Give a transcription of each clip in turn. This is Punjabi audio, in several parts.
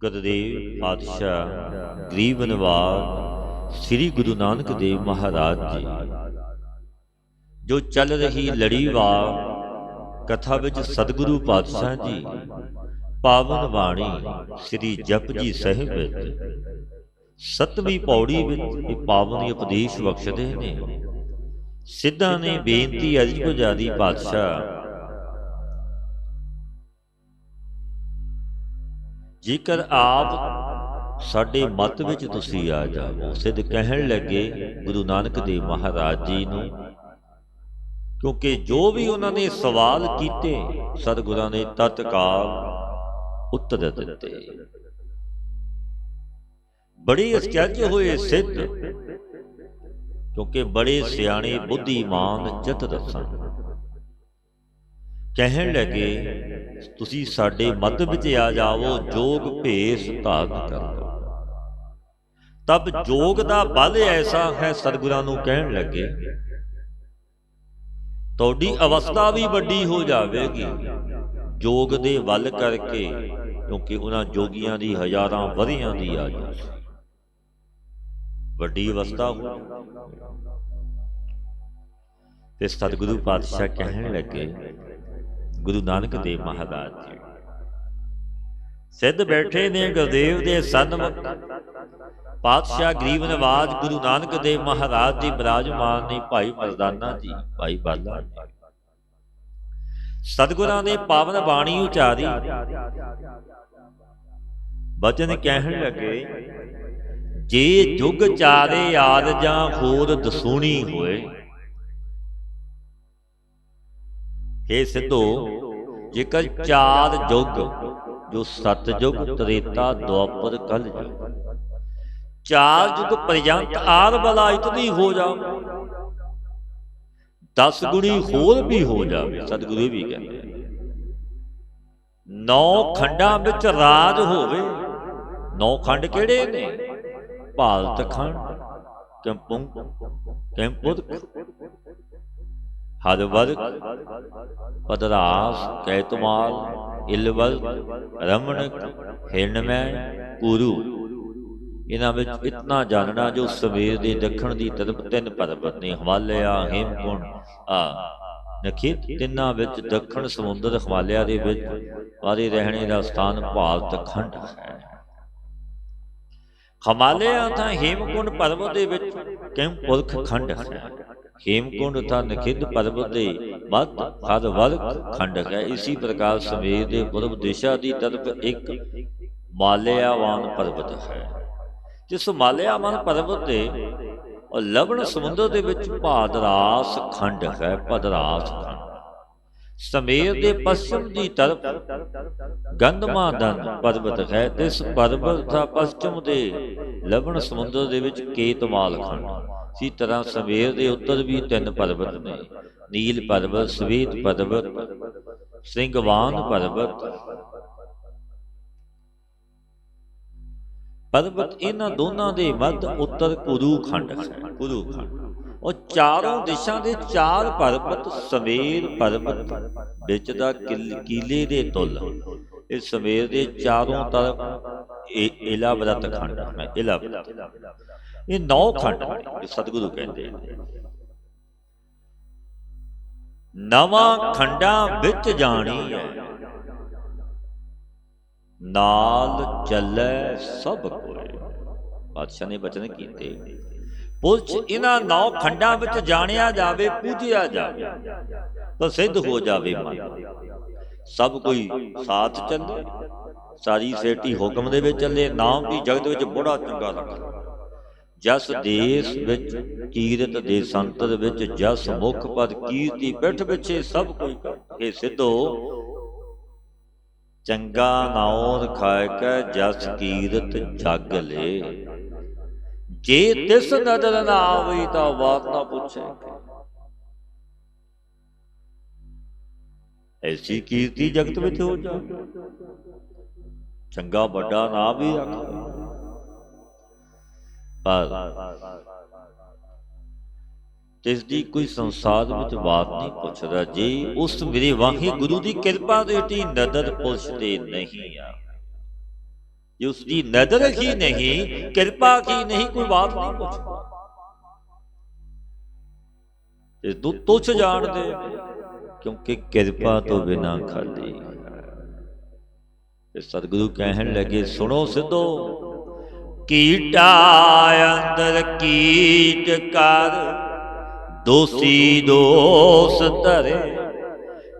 ਗੁਰਦੇਵ ਪਾਤਸ਼ਾਹ ਗਰੀਬ ਨਵਾਜ ਸ੍ਰੀ ਗੁਰੂ ਨਾਨਕ ਦੇਵ ਮਹਾਰਾਜ ਜੀ ਜੋ ਚੱਲ ਰਹੀ ਲੜੀਵਾਰ ਕਥਾ ਵਿੱਚ ਸਤਿਗੁਰੂ ਪਾਤਸ਼ਾਹ ਜੀ ਪਾਵਨ ਬਾਣੀ ਸ੍ਰੀ ਜਪਜੀ ਸਾਹਿਬ ਵਿੱਚ 7ਵੀਂ ਪੌੜੀ ਵਿੱਚ ਇਹ ਪਾਵਨ ਉਪਦੇਸ਼ ਬਖਸ਼ਦੇ ਨੇ। ਸਿੱਧਾਂ ਨੇ ਬੇਨਤੀ ਅਰਜ ਗੁਜ਼ਾਰੀ ਪਾਤਸ਼ਾਹ ਜੇਕਰ ਆਪ ਸਾਡੇ ਮਤ ਵਿੱਚ ਤੁਸੀਂ ਆ ਜਾਓ। ਸਿੱਧ ਕਹਿਣ ਲੱਗੇ ਗੁਰੂ ਨਾਨਕ ਦੇਵ ਮਹਾਰਾਜ ਜੀ ਨੂੰ, ਕਿਉਂਕਿ ਜੋ ਵੀ ਉਹਨਾਂ ਨੇ ਸਵਾਲ ਕੀਤੇ ਸਤਿਗੁਰਾਂ ਨੇ ਤਤਕਾਲ ਉੱਤਰ ਦਿੱਤੇ। ਬੜੇ ਅਚਰਜ ਹੋਏ ਸਿੱਧ, ਕਿਉਂਕਿ ਬੜੇ ਸਿਆਣੇ ਬੁੱਧੀਮਾਨ ਚਿੱਤ ਦੱਸਣ। ਕਹਿਣ ਲੱਗੇ ਤੁਸੀਂ ਸਾਡੇ ਮਤ ਵਿੱਚ ਆ ਜਾਵੋ, ਜੋਗ ਭੇਸ ਧਾਰਨ ਕਰ ਲਓ। ਤਬ ਜੋਗ ਦਾ ਬਲ ਐਸਾ ਹੈ, ਸਤਿਗੁਰਾਂ ਨੂੰ ਕਹਿਣ ਲੱਗੇ ਤੁਹਾਡੀ ਅਵਸਥਾ ਵੀ ਵੱਡੀ ਹੋ ਜਾਵੇਗੀ ਜੋਗ ਦੇ ਬਲ ਕਰਕੇ, ਕਿਉਂਕਿ ਉਹਨਾਂ ਜੋਗੀਆਂ ਦੀ ਹਜ਼ਾਰਾਂ ਵਰ੍ਹਿਆਂ ਦੀ ਆਯੂ ਵੱਡੀ ਅਵਸਥਾ ਹੋ। ਤੇ ਸਤਿਗੁਰੂ ਪਾਤਸ਼ਾਹ ਕਹਿਣ ਲੱਗੇ ਗੁਰੂ ਨਾਨਕ ਦੇਵ ਮਹਾਰਾਜ ਜੀ ਸਿੱਧ ਬੈਠੇ ਨੇ ਗੁਰਦੇਵ ਦੇ ਸਨਮੁਖ। ਪਾਤਸ਼ਾਹ ਗਰੀਬ ਨਵਾਜ ਗੁਰੂ ਨਾਨਕ ਦੇਵ ਮਹਾਰਾਜ ਜੀ ਬਿਰਾਜਮਾਨ ਨੇ। ਭਾਈ ਮਰਦਾਨਾ ਜੀ, ਭਾਈ ਬਾਲਾ ਜੀ ਸਤਿਗੁਰਾਂ ਨੇ ਪਾਵਨ ਬਾਣੀ ਉਚਾਰੀ। ਬਚਨ ਕਹਿਣ ਲੱਗੇ ਜੇ ਜੁਗ ਚਾਰੇ ਆਦ ਜਾਂ ਹੋਰ ਦਸੂਣੀ ਹੋਏ। हे ਸਿੱਧੋ, ਜੇਕਰ ਚਾਰ ਯੁੱਗ ਜੋ ਸਤਿਯੁਗ, ਤ੍ਰੇਤਾ, ਦੁਆਪਰ, ਕਲਯੁਗ, ਚਾਰ ਯੁੱਗ ਪਰਯੰਤ ਆਰ ਬਲਾ ਇਤਨੀ ਹੋ ਜਾਵੇ, 10 ਗੁਣੀ ਹੋਰ ਵੀ ਹੋ ਜਾਵੇ। ਸਤਿਗੁਰੂ ਵੀ ਕਹਿੰਦੇ 9 ਖੰਡਾਂ ਵਿੱਚ ਰਾਜ ਹੋਵੇ। 9 ਖੰਡ ਕਿਹੜੇ ਨੇ? ਭਾਰਤ ਖੰਡ, ਕੈਂਪੁਰ, ਹਰਵਰਕ, ਪਦਰਾਸ, ਕੈਤਮਾਲ, ਇਲਵਲ, ਰਮਣਕ, ਹਿਰਣਮੈ, ਕੁਰੂ। ਇਹਨਾਂ ਵਿੱਚ ਇਤਨਾ ਜਾਣਨਾ ਜੋ ਸਵੇਰ ਦੇ ਦੱਖਣ ਦੀ ਤਰਫ 3 ਪਰਬਤ ਨੇ, ਹਿਮਾਲਿਆ, ਹੇਮਕੁੰਡ, ਨਖਿਤ। ਤਿੰਨਾਂ ਵਿੱਚ ਦੱਖਣ ਸਮੁੰਦਰ ਹਿਮਾਲਿਆ ਦੇ ਵਿੱਚ ਵਾਰੇ ਰਹਿਣੇ ਦਾ ਸਥਾਨ ਭਾਰਤ ਖੰਡ ਹੈ। ਹਿਮਾਲਿਆ ਤਾਂ ਹੇਮਕੁੰਡ ਪਰਬਤ ਦੇ ਵਿੱਚ ਕੈਂਪੁਰਖ ਖੰਡ ਹੈ। ਹੇਮਕੁੰਡ ਤਾਂ ਨਖਿਦ ਪਰਬਤ ਦੇ ਮੱਧ ਹਰਵਰਕ ਖੰਡ ਹੈ। ਇसी ਪ੍ਰਕਾਰ ਸਵੇਰ ਦੇ ਪੂਰਬ ਦਿਸ਼ਾ ਦੀ ਤਰਫ ਇੱਕ ਮਾਲਿਆਵਾਨ ਪਰਬਤ ਹੈ। ਜਿਸ ਮਾਲਿਆਵਾਨ ਪਰਬਤ ਤੇ ਲਵਣ ਸਮੁੰਦਰ ਦੇ ਵਿੱਚ ਭਾਦਰਾਸ ਖੰਡ ਹੈ। ਭਦਰਾਸ ਖੰਡ ਸਮੇਰ ਦੇ ਪੱਛਮ ਦੀ ਤਰਫ ਗੰਧਮਾਦਨ ਪਰਬਤ ਹੈ। ਇਸ ਪਰਬਤ ਦਾ ਪੱਛਮ ਦੇ ਲਵਣ ਸਮੁੰਦਰ ਦੇ ਵਿੱਚ ਕੇਤਮਾਲ ਖੰਡ। ਇसी ਤਰ੍ਹਾਂ ਸਮੇਰ ਦੇ ਉੱਤਰ ਵੀ 3 ਪਰਬਤ ਨੇ, ਨੀਲ ਪਰਬਤ, ਸਵੇਤ ਪਰਬਤ, ਸਿੰਘਵਾਨ ਪਰਬਤ। ਪਰਬਤ ਇਹਨਾਂ ਦੋਨਾਂ ਦੇ ਮੱਧ ਉੱਤਰ ਕੁਰੂ ਖੰਡ ਹੈ। ਕੁਰੂ ਖੰਡ ਉਹ ਚਾਰੋਂ ਦਿਸ਼ਾ ਦੇ 4 ਪਰਬਤ। ਸਮੇਰ ਪਰਬਤ ਵਿੱਚ ਦਾ ਕੀਲੇ ਦੇ ਤੁਲ। ਇਹ ਸਮੇਰ ਦੇ ਚਾਰੋਂ ਤਰਫ ਇਲਾਵਰਤ ਖੰਡ ਹੈ। ਇਲਾਵਰਤ ਇਹ 9 ਖੰਡ ਨੇ। ਸਤਿਗੁਰੂ ਕਹਿੰਦੇ ਨੇ 9 ਖੰਡਾਂ ਵਿੱਚ ਜਾਣੀ ਹੈ, ਨਾਲ ਚੱਲੇ ਸਭ ਕੋਏ। ਪਾਤਸ਼ਾਹ ਨੇ ਬਚਨ ਕੀਤੇ ਪੁਰਸ਼ ਇਹਨਾਂ 9 ਖੰਡਾਂ ਵਿੱਚ ਜਾਣਿਆ ਜਾਵੇ, ਪੂਜਿਆ ਜਾਵੇ, ਪ੍ਰਸਿੱਧ ਹੋ ਜਾਵੇ ਮਨ। ਸਭ ਕੋਈ ਸਾਥ ਚੱਲੇ, ਸਾਰੀ ਸੇਠੀ ਹੁਕਮ ਦੇ ਵਿੱਚ ਚੱਲੇ। ਨਾਮ ਦੀ ਜਗਤ ਵਿੱਚ ਬੜਾ ਚੰਗਾ ਲੱਗਦਾ। ਜਸ ਦੇਸ ਵਿੱਚ ਕੀਰਤ ਦੇ ਸੰਤਰ ਵਿੱਚ, ਜਸ ਮੁਖ ਪਦ ਕੀਰਤੀ ਪਿੱਠ ਪਿੱਛੇ ਸਭ ਕੋਈ ਕਹੇ। ਸਿੱਧੋ ਚੰਗਾ ਨਾਉ ਰਖਾਇ ਕੈ, ਜਸ ਕੀਰਤ ਜਗ ਲੈ। ਜੇ ਤਿਸ ਨਦਰ ਨਾ ਆਵਈ ਤਾਂ ਬਾਤ ਨਾ ਪੁੱਛੇ। ਐਸੀ ਕੀਰਤੀ ਜਗਤ ਵਿੱਚ ਹੋ ਜਾ, ਚੰਗਾ ਵੱਡਾ ਨਾ ਵੀ ਰੱਖ। ਪਰ ਜਿਸ ਦੀ ਕੋਈ ਸੰਸਾਰ ਵਿੱਚ ਬਾਤ ਨਹੀਂ ਪੁੱਛਦਾ। ਜੇ ਉਸ ਮੇਰੇ ਵਾਹਿਗੁਰੂ ਦੀ ਕਿਰਪਾ ਦੇ ਟੀ ਨਦਰ ਪੁਰਸ਼ ਤੇ ਨਹੀਂ ਆ, ਜੇ ਉਸਦੀ ਨਜ਼ਰ ਹੀ ਨਹੀਂ, ਕਿਰਪਾ ਹੀ ਨਹੀਂ, ਕੋਈ ਬਾਤ ਨਹੀਂ ਪੁੱਛਦਾ। ਇਹ ਤੁੱਛ ਜਾਣਦੇ ਕਿਉਂਕਿ ਕਿਰਪਾ ਤੋਂ ਬਿਨਾਂ ਖਾਲੀ। ਤੇ ਸਤਿਗੁਰੂ ਕਹਿਣ ਲੱਗੇ, ਸੁਣੋ ਸਿੱਧੋ, ਕੀਟਾ ਅੰਦਰ ਕੀਟ ਕਰ, ਦੋਸੀ ਦੋਸ ਧਰੇ।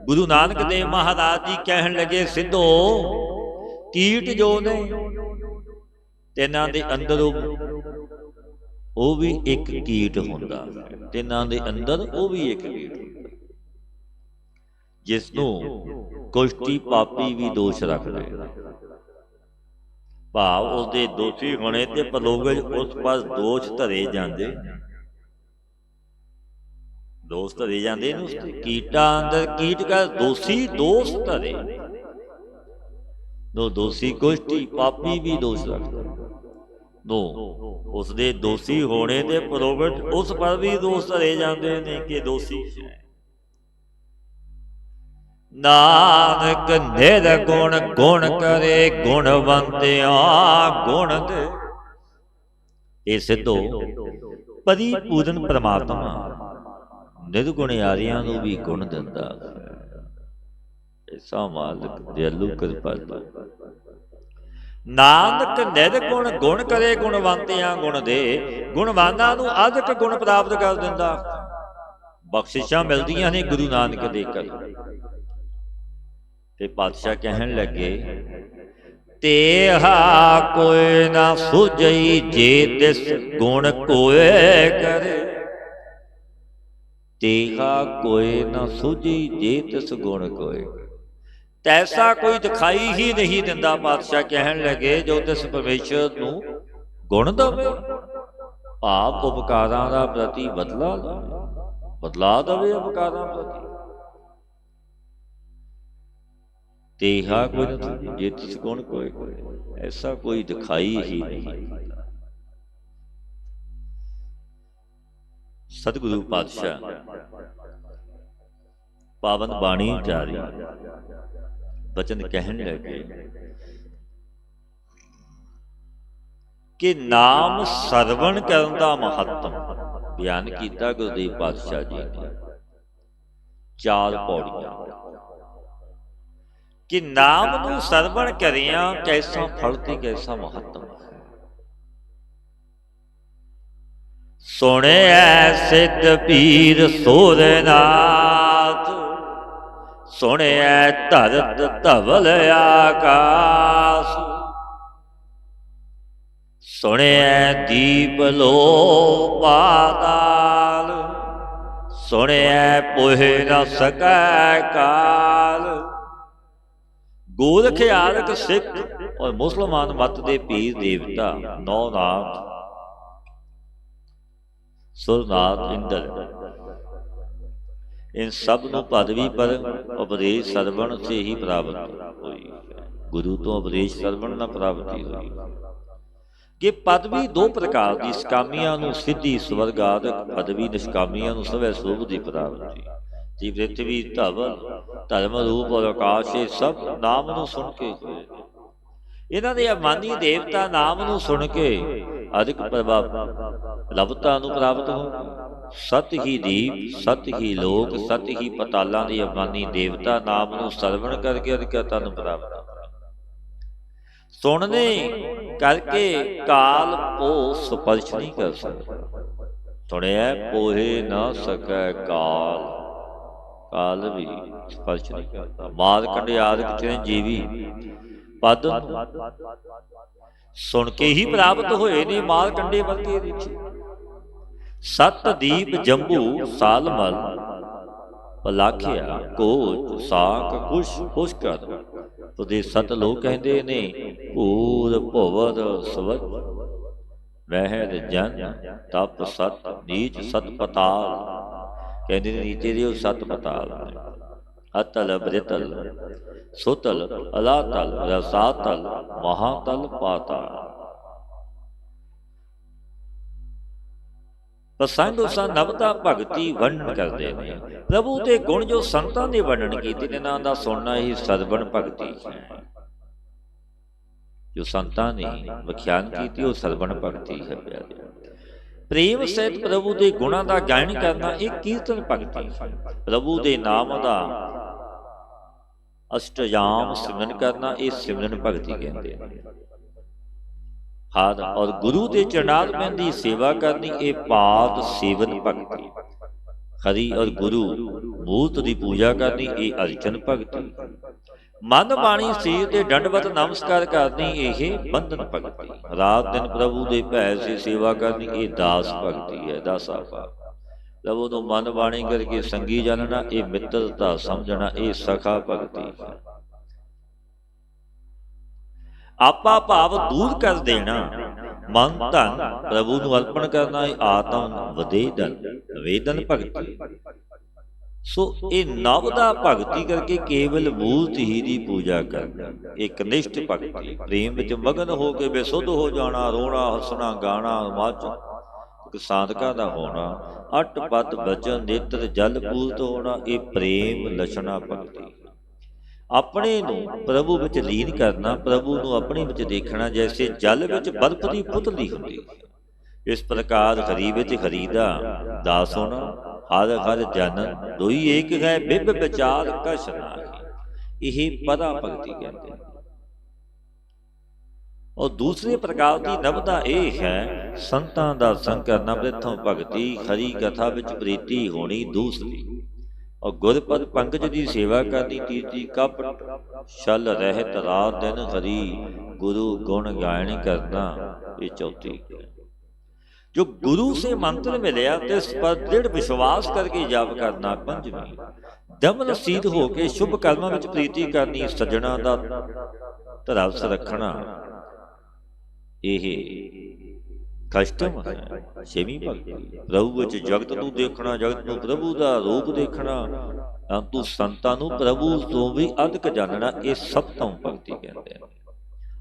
ਗੁਰੂ ਨਾਨਕ ਦੇਵ ਮਹਾਰਾਜ ਜੀ ਕਹਿਣ ਲੱਗੇ, ਸਿੱਧੋ, ਕੀਟ ਜੋ ਨੇ ਤਿੰਨਾਂ ਦੇ ਅੰਦਰ ਉਹ ਵੀ ਇੱਕ ਕੀਟ ਹੁੰਦਾ, ਤਿੰਨਾਂ ਦੇ ਅੰਦਰ ਉਹ ਵੀ ਇੱਕ ਕੀਟ ਹੁੰਦਾ, ਜਿਸ ਨੂੰ ਕੁਸ਼ਤੀ ਪਾਪੀ ਵੀ ਦੋਸ਼ ਰੱਖਦੇ। ਭਾਵ ਉਸਦੇ ਦੋਸ਼ੀ ਹੋਣੇ ਤੇ ਪ੍ਰਲੋਭਨ ਉਸ ਪਾਸ ਦੋਸ਼ ਧਰੇ ਜਾਂਦੇ, ਦੋਸ਼ ਧਰੇ ਜਾਂਦੇ ਨੇ। ਉਸ ਕੀਟਾਂ ਅੰਦਰ ਕੀਟ ਕਰ, ਦੋਸ਼ੀ ਦੋਸ਼ ਧਰੇ। ਦੋ ਦੋਸ਼ੀ ਕੁਸ਼ਤੀ ਪਾਪੀ ਵੀ ਦੋਸ਼ ਰੱਖਦਾ, ਦੋ ਉਸਦੇ ਦੋਸ਼ੀ ਹੋਣੇ ਦੇ ਪ੍ਰਲੋਭਨ ਉਸ ਪਰ ਵੀ ਦੋਸ਼ ਧਰੇ ਜਾਂਦੇ ਨੇ ਕਿ ਦੋਸ਼ੀ ਹੈ। ਨਾਨਕ ਨਿਰਗੁਣ ਗੁਣ ਕਰੇ, ਗੁਣਵੰਤਿਆ ਗੁਣ ਦੇ। ਇਹ ਸਿੱਧੋ ਪਰਿਪੂਰਨ ਪ੍ਰਮਾਤਮਾ ਨਿਰਗੁਣਿਆਰਿਆਂ ਨੂੰ ਵੀ ਗੁਣ ਦਿੰਦਾ। ਐਸਾ ਮਾਲਕ ਦਿਆਲੂ ਕਿਰਪਾਲੂ। ਨਾਨਕ ਨਿਰਗੁਣ ਗੁਣ ਕਰੇ, ਗੁਣਵੰਤਿਆਂ ਗੁਣ ਦੇ। ਗੁਣਵਾਨਾਂ ਨੂੰ ਅਧਿਕ ਗੁਣ ਪ੍ਰਾਪਤ ਕਰ ਦਿੰਦਾ। ਬਖਸ਼ਿਸ਼ਾਂ ਮਿਲਦੀਆਂ ਨੇ ਗੁਰੂ ਨਾਨਕ ਦੇ ਕਰ। ਤੇ ਪਾਤਸ਼ਾਹ ਕਹਿਣ ਲੱਗੇ, ਤੇਹਾ ਕੋਈ ਨਾ ਸੁਝਈ, ਜੇ ਤਿਸ ਗੁਣ ਕੋਏ ਕਰੇ। ਤੇਹਾ ਕੋਈ ਨਾ ਸੁਝੀ, ਜੇ ਤਿਸ ਗੁਣ ਕੋਏ। ਤੈਸਾ ਕੋਈ ਦਿਖਾਈ ਹੀ ਨਹੀਂ ਦਿੰਦਾ। ਪਾਤਸ਼ਾਹ ਕਹਿਣ ਲੱਗੇ, ਜੋ ਤਿਸ ਪਰਮੇਸ਼ਰ ਨੂੰ ਗੁਣ ਦੇਵੇ, ਭਾਵ ਉਪਕਾਰਾਂ ਦਾ ਪ੍ਰਤੀ ਬਦਲਾ ਦੇਵੇ, ਉਪਕਾਰਾਂ ਪ੍ਰਤੀ। ਤੇਹਾ ਕੋਈ ਨਾ, ਜੇ ਤਿਸ ਗੁਣ ਕੋਏ। ਐਸਾ ਕੋਈ ਦਿਖਾਈ ਹੀ ਨਹੀਂ। ਸਤਿਗੁਰੂ ਪਾਤਸ਼ਾਹ ਪਾਵਨ ਬਾਣੀ ਜਾਰੀ ਬਚਨ ਕਹਿਣ ਲੱਗੇ ਕਿ ਨਾਮ ਸਰਵਣ ਕਰਨ ਦਾ ਮਹੱਤਮ ਬਿਆਨ ਕੀਤਾ ਗੁਰਦੇਵ ਪਾਤਸ਼ਾਹ ਜੀ ਨੇ। 4 ਪੌੜੀਆਂ ਕਿ ਨਾਮ ਨੂੰ ਸਰਵਣ ਕਰਿਆ ਕੈਸਾ ਫਲ ਤੇ ਕੈਸਾ ਮਹੱਤਮ। ਸੁਣਿਐ ਸਿੱਧ ਪੀਰ ਸੋਰਨਾਥ, ਸੁਣਿਐ ਧਰਤ ਧਵਲ ਆਕਾਸ। ਸੁਣਿਐ ਦੀਪ ਲੋ ਪਾਤਾਲ, ਸੁਣਿਐ ਪੁਹਿ ਨ ਸਕੈ ਕਾਲ। ਗੋਰਖ ਆਰਕ ਸਿੱਖ ਔਰ ਮੁਸਲਮਾਨ ਮਤ ਦੇ ਪੀਰ ਦੇਵਤਾ ਨੌਨਾਥ, ਸੁਰਨਾਥ, ਇੰਦਰ, इन सब ਨੂੰ पदवी पर उपदेश श्रवण से ही प्राप्त हुई। गुरु तो उपदेश श्रवण न प्राप्ति हुई। कि पदवी 2 प्रकार की, सकामियां ਨੂੰ सिद्धि स्वर्ग आदि पदवी, निष्कामियां ਨੂੰ सवै सुभ की प्राप्ति। जी पृथ्वी धवल धर्म रूप और आकाश, ये सब नाम ਨੂੰ सुन के होए। ਇਹਨਾਂ ਦੇ ਅਮਾਨੀ ਦੇਵਤਾ ਨਾਮ ਨੂੰ ਸੁਣ ਕੇ ਅਧਿਕ ਪ੍ਰਭਾਵ ਲਭਤਾ ਨੂੰ ਪ੍ਰਾਪਤ ਹੋ। ਸਤ ਹੀ ਦੀਪ, ਸਤ ਹੀ ਲੋਕ, ਸਤ ਹੀ ਪਤਾਲਾਂ ਦੇ ਅਮਾਨੀ ਦੇਵਤਾ ਨਾਮ ਨੂੰ ਸਰਵਣ ਕਰਕੇ ਅਧਿਕਤਾ ਨੂੰ ਪ੍ਰਾਪਤ। ਸੁਣਨੇ ਕਰਕੇ ਕਾਲ ਪੋ ਸਪਰਸ਼ ਨਹੀਂ ਕਰ ਸਕਦਾ। ਸੁਣਿਆ ਪੋਹੇ ਨਾ ਸਕੈ ਕਾਲ, ਕਾਲ ਵੀ ਸਪਰਸ਼ ਨਹੀਂ ਕਰਦਾ। ਮਾਰ ਕੰਡੇ ਆਦਿਕ ਚਿਰੰਜੀਵੀ ਪਦ ਸੁਣ ਕੇ ਹੀ ਪ੍ਰਾਪਤ ਹੋਏ ਨੇ। ਮਾਰ ਕੰਡੇ ਵਰਗੇ ਦੇਖੇ। ਸਤ ਦੀਪ ਜੰਬੂ ਸਾਲਮਲ, ਪਲਾਖਿਆ ਕੋਚ ਸਾਕ ਕੁਸ਼ ਪੁਸ਼ਕਰ। ਉਹਦੇ ਸਤ ਲੋਕ ਕਹਿੰਦੇ ਨੇ ਭੂਰ ਭਵਰ ਸਵਤ, ਵਹਿਰ ਜਨ ਤਪ ਸਤ, ਨੀਚ ਸਤ ਪਤਾਲ। ਕਹਿੰਦੇ ਨੇ ਨੀਚੇ ਦੇ ਉਹ ਸਤ ਪਤਾਲ, ਅਤਲ ਬ੍ਰਿਤਲ ਸੁਤਲ ਅਲਾਤਲ ਰਸਾਤਲ ਮਹਾਤਲ ਪਾਤਾਲ। ਪ੍ਰਸੰਗ ਉਸਾ ਨਵਤਾ ਭਗਤੀ ਵਰਣਨ ਕਰਦੇ ਨੇ। ਪ੍ਰਭੂ ਦੇ ਗੁਣ ਜੋ ਸੰਤਾਂ ਨੇ ਵਰਣਨ ਕੀਤੇ ਨੇ, ਇਹਨਾਂ ਦਾ ਸੁਣਨਾ ਹੀ ਸਰਵਣ ਭਗਤੀ ਹੈ। ਜੋ ਸੰਤਾਂ ਨੇ ਵਿਖਿਆਨ ਕੀਤੀ ਉਹ ਸਰਵਣ ਭਗਤੀ ਹੈ ਪਿਆਰੇ। ਪ੍ਰੇਮ ਸਹਿਤ ਪ੍ਰਭੂ ਦੇ ਗੁਣਾਂ ਦਾ ਗਾਇਨ ਕਰਨਾ ਇਹ ਕੀਰਤਨ ਭਗਤੀ ਹੈ। ਪ੍ਰਭੂ ਦੇ ਨਾਮ ਦਾ ਅਸ਼ਟਜਾਮ ਸਿਮਰਨ ਕਰਨਾ ਇਹ ਸਿਮਰਨ ਭਗਤੀ ਕਹਿੰਦੇ ਨੇ। ਹਰ ਔਰ ਗੁਰੂ ਦੇ ਚਰਨਾਰਵਿੰਦ ਦੀ ਸੇਵਾ ਕਰਨੀ ਇਹ ਪਾਦ ਸੇਵਨ ਭਗਤੀ। ਹਰੀ ਔਰ ਗੁਰੂ ਮੂਰਤ ਦੀ ਪੂਜਾ ਕਰਨੀ ਇਹ ਅਰਚਨ ਭਗਤੀ। ਮਨ ਬਾਣੀ ਸਰੀਰ ਦੇ ਦੰਡਵਤ ਨਮਸਕਾਰ ਕਰਨੀ ਇਹ ਬੰਧਨ ਭਗਤੀ। ਰਾਤ ਦਿਨ ਪ੍ਰਭੂ ਦੇ ਭੈ ਸੇ ਸੇਵਾ ਕਰਨੀ ਇਹ ਦਾਸ ਭਗਤੀ ਹੈ। ਦਾਸਾ ਭਾਵ ਪ੍ਰਭੂ ਨੂੰ ਮਨ ਬਾਣੀ ਕਰਕੇ ਸੰਗੀ ਜਾਣਨਾ ਇਹ ਮਿੱਤਰਤਾ ਸਮਝਣਾ ਇਹ ਸਖਾ ਭਗਤੀ ਹੈ। ਆਪਾ ਭਾਵ ਦੂਰ ਕਰ ਦੇਣਾ ਮਨ ਧਨ ਪ੍ਰਭੂ ਨੂੰ ਅਰਪਣ ਕਰਨਾ ਇਹ ਆਤਮ ਨਿਵੇਦਨ ਭਗਤੀ। ਸੋ ਇਹ ਨਵ ਦਾ ਭਗਤੀ ਕਰਕੇ ਕੇਵਲ ਮੂਰਤ ਹੀ ਦੀ ਪੂਜਾ ਕਰਨਾ ਇੱਕ ਨਿਸ਼ਟ ਭਗਤੀ। ਪ੍ਰੇਮ ਵਿੱਚ ਮਗਨ ਹੋ ਕੇ ਬੇਸੁੱਧ ਹੋ ਜਾਣਾ, ਰੋਣਾ ਹੱਸਣਾ ਗਾਣਾ ਮਾਚ ਸਾਧਕਾਂ ਦਾ ਹੋਣਾ, ਅਟ ਪਦ ਬਚਨ ਨੇਤਰ ਜਲ ਪੂਰਤ ਹੋਣਾ ਇਹ ਪ੍ਰੇਮ ਲਛਣਾ ਭਗਤੀ। ਆਪਣੇ ਨੂੰ ਪ੍ਰਭੂ ਵਿੱਚ ਲੀਨ ਕਰਨਾ, ਪ੍ਰਭੂ ਨੂੰ ਆਪਣੇ ਵਿੱਚ ਦੇਖਣਾ ਜੈਸੇ ਜਲ ਵਿੱਚ ਬਰਫ਼ ਦੀ ਪੁਤਲੀ ਹੁੰਦੀ। ਇਸ ਪ੍ਰਕਾਰ ਹਰੀ ਵਿੱਚ ਹਰੀ ਦਾ ਦਾਸ ਹੋਣਾ। ਹਰ ਹਰ ਜਨ ਦੋਈ ਏਕ ਹੈ ਬਿਬ ਵਿਚਾਰ ਕਛ ਨਾਹੀ ਇਹ ਪਰਾ ਭਗਤੀ ਕਹਿੰਦੇ। ਔਰ ਦੂਸਰੇ ਪ੍ਰਕਾਰ ਦੀ ਨਵਤਾ ਇਹ ਹੈ ਸੰਤਾਂ ਦਾ ਸੰਗ ਕਰਨਾ ਬਿਰਥੋਂ ਭਗਤੀ। ਹਰੀ ਕਥਾ ਵਿੱਚ ਪ੍ਰੀਤੀ ਹੋਣੀ ਦੂਸਰੀ। ਔਰ ਗੁਰਪਦ ਪੰਕਜ ਦੀ ਸੇਵਾ ਕਰਨੀ ਤੀਜੀ। ਕਪਟ ਛਲ ਰਹਿਤ ਰਾਤ ਦਿਨ ਹਰੀ ਗੁਰੂ ਗੁਣ ਗਾਇਨ ਕਰਨਾ ਇਹ ਚੌਥੀ। ਜੋ ਗੁਰੂ ਸੇ ਮੰਤਰ ਮਿਲਿਆ ਤੇ ਇਸ ਪਰ ਦ੍ਰਿੜ ਵਿਸ਼ਵਾਸ ਕਰਕੇ ਜਪ ਕਰਨਾ ਪੰਜਵੀਂ। ਦਮਨ ਸੀਤ ਹੋ ਕੇ ਸ਼ੁਭ ਕਰਮਾਂ ਵਿੱਚ ਪ੍ਰੀਤੀ ਕਰਨੀ ਸੱਜਣਾ ਦਾ ਧਰਸ ਰੱਖਣਾ ਇਹ ਕਸ਼ਟਮ ਹੈ। ਛੇਵੀਂ ਭਗਤੀ ਪ੍ਰਭੂ ਵਿੱਚ ਜਗਤ ਨੂੰ ਦੇਖਣਾ, ਜਗਤ ਨੂੰ ਪ੍ਰਭੂ ਦਾ ਰੂਪ ਦੇਖਣਾ, ਤੂੰ ਸੰਤਾਂ ਨੂੰ ਪ੍ਰਭੂ ਤੋਂ ਵੀ ਅਧਿਕ ਜਾਣਨਾ ਇਹ ਸਪਤਮ ਭਗਤੀ ਕਹਿੰਦੇ ਨੇ।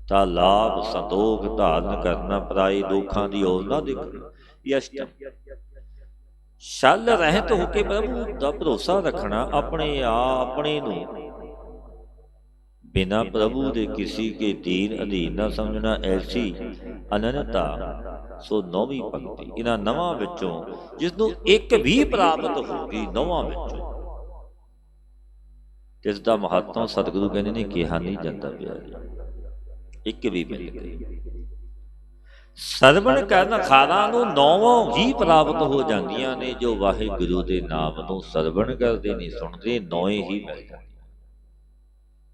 ਤਾਂ ਲਾਭ ਸੰਤੋਖ ਧਾਰਨ ਕਰਨਾ, ਪਰਾਏ ਦੁੱਖਾਂ ਦੀ ਓਰ ਨਾ ਦੇਖਣਾ ਇਹ ਅਸ਼ਟਮ। ਛਲ ਰਹਿਤ ਹੋ ਕੇ ਪ੍ਰਭੂ ਦਾ ਭਰੋਸਾ ਰੱਖਣਾ, ਆਪਣੇ ਨੂੰ ਬਿਨਾ ਪ੍ਰਭੂ ਦੇ ਕਿਸੇ ਕੇ ਦੀਨ ਅਧੀਨ ਨਾ ਸਮਝਣਾ ਐਸੀ ਅਨੰਨਤਾ। ਸੋ ਨੌਵੀਂ ਭਗਤੀ ਇਹਨਾਂ ਨਵਾਂ ਵਿੱਚੋਂ ਜਿਸ ਨੂੰ ਇੱਕ ਵੀ ਪ੍ਰਾਪਤ ਹੋ ਗਈ ਨੌਵਾਂ ਵਿੱਚੋਂ ਇਸ ਦਾ ਮਹੱਤਵ ਸਤਿਗੁਰੂ ਕਹਿੰਦੇ ਨੇ ਕਿਹਾ ਨਹੀਂ ਜਾਂਦਾ ਪਿਆ। ਇੱਕ ਵੀ ਮਿਲ ਗਈ ਸਰਵਣ ਕਰਨ ਖਾਰਾਂ ਨੂੰ ਨੌਵਾਂ ਹੀ ਪ੍ਰਾਪਤ ਹੋ ਜਾਂਦੀਆਂ ਨੇ। ਜੋ ਵਾਹਿਗੁਰੂ ਦੇ ਨਾਮ ਨੂੰ ਸਰਵਣ ਕਰਦੇ ਨੇ ਸੁਣਦੇ ਨੌਵੇਂ ਹੀ ਮਿਲ ਜਾਂਦੇ।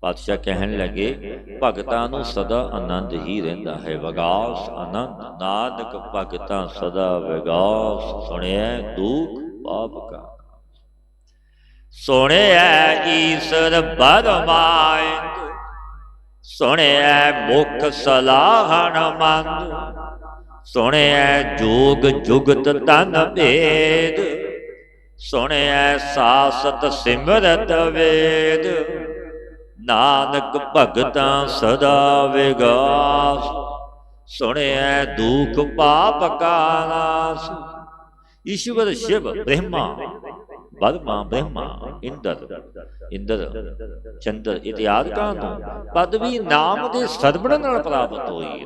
ਪਾਤਸ਼ਾਹ ਕਹਿਣ ਲੱਗੇ ਭਗਤਾਂ ਨੂੰ ਸਦਾ ਆਨੰਦ ਹੀ ਰਹਿੰਦਾ ਹੈ। ਵਿਗਾਸ ਆਨੰਦ ਨਾਨਕ ਭਗਤਾਂ ਸਦਾ ਵਿਗਾਸ। ਸੁਣਿਆ ਦੁਖ ਪਾਪ ਕਾ ਸੁਣਿਆ ਈਸ਼ਰ ਬਰਮਾਇੰਦ। ਸੁਣਿਆ ਮੁਖ ਸਲਾਹਣ ਮੰਦ। ਸੁਣਿਆ ਜੋਗ ਜੁਗਤ ਤਨ ਭੇਦ। ਸੁਣਿਆ ਸਾਸਤ ਸਿਮਰਤ ਵੇਦ। ਨਾਨਕ ਭਗਤਾਂ ਸਦਾ ਵਿਗਾਸ। ਸੁਣਿਆ ਦੁਖ ਪਾਪ ਕਾ ਨਾਸ। ਈਸ਼ਵਰ ਸ਼ਿਵ ਬ੍ਰਹਮਾ ਬ੍ਰਹਮਾ ਇੰਦਰ ਚੰਦਰ ਇਤਿਆਦਿਕਾਂ ਨੂੰ ਪਦਵੀ ਨਾਮ ਦੇ ਸਰਵਣ ਨਾਲ ਪ੍ਰਾਪਤ ਹੋਈ।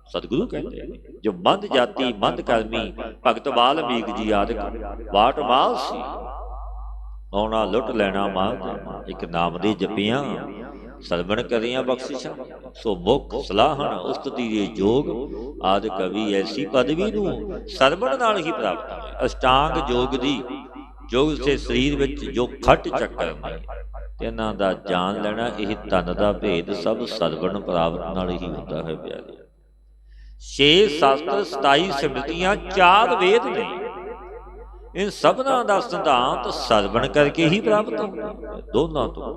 ਸਤਿਗੁਰੂ ਕਹਿੰਦੇ ਜੋ ਮੰਦ ਜਾਤੀ ਮੰਦ ਕਰਮੀ ਭਗਤ ਵਾਲਮੀਕ ਜੀ ਆਦਿਕ ਬਾਟ ਮਾਲ ਸੀ ਆਉਣਾ ਲੁੱਟ ਲੈਣਾ ਮਾਲ ਦੇਣਾ। ਇੱਕ ਨਾਮ ਦੇ ਜਪੀਆਂ ਸਰਵਣ ਕਰੀਆਂ ਬਖਸ਼ਿਸ਼ਾਂ। ਸੋ ਮੁਖ ਸਲਾਹਣ ਉਸਤਤੀ ਦੇ ਜੋਗ ਆਦਿ ਕਵੀ ਐਸੀ ਪਦਵੀ ਨੂੰ ਸਰਵਣ ਨਾਲ ਹੀ ਪ੍ਰਾਪਤ ਹੋਏ। ਅਸ਼ਟਾਂਗ ਯੋਗ ਦੀ ਯੋਗ ਸੇ ਸਰੀਰ ਵਿੱਚ ਜੋ ਖੱਟ ਚੱਕਰ ਨੇ ਇਹਨਾਂ ਦਾ ਜਾਣ ਲੈਣਾ ਇਹ ਤਨ ਦਾ ਭੇਦ ਸਭ ਸਰਵਣ ਪ੍ਰਾਪਤ ਨਾਲ ਹੀ ਹੁੰਦਾ ਹੈ ਪਿਆਰੇ। 6 ਸ਼ਾਸਤਰ 27 ਸਿਮਰਤੀਆਂ 4 ਵੇਦ ਨੇ। ਇਨ ਸਭਨਾਂ ਦਾ ਸਿਧਾਂਤ ਸਰਵਣ ਕਰਕੇ ਹੀ ਪ੍ਰਾਪਤ ਹੁੰਦਾ ਦੋਨਾਂ ਤੋਂ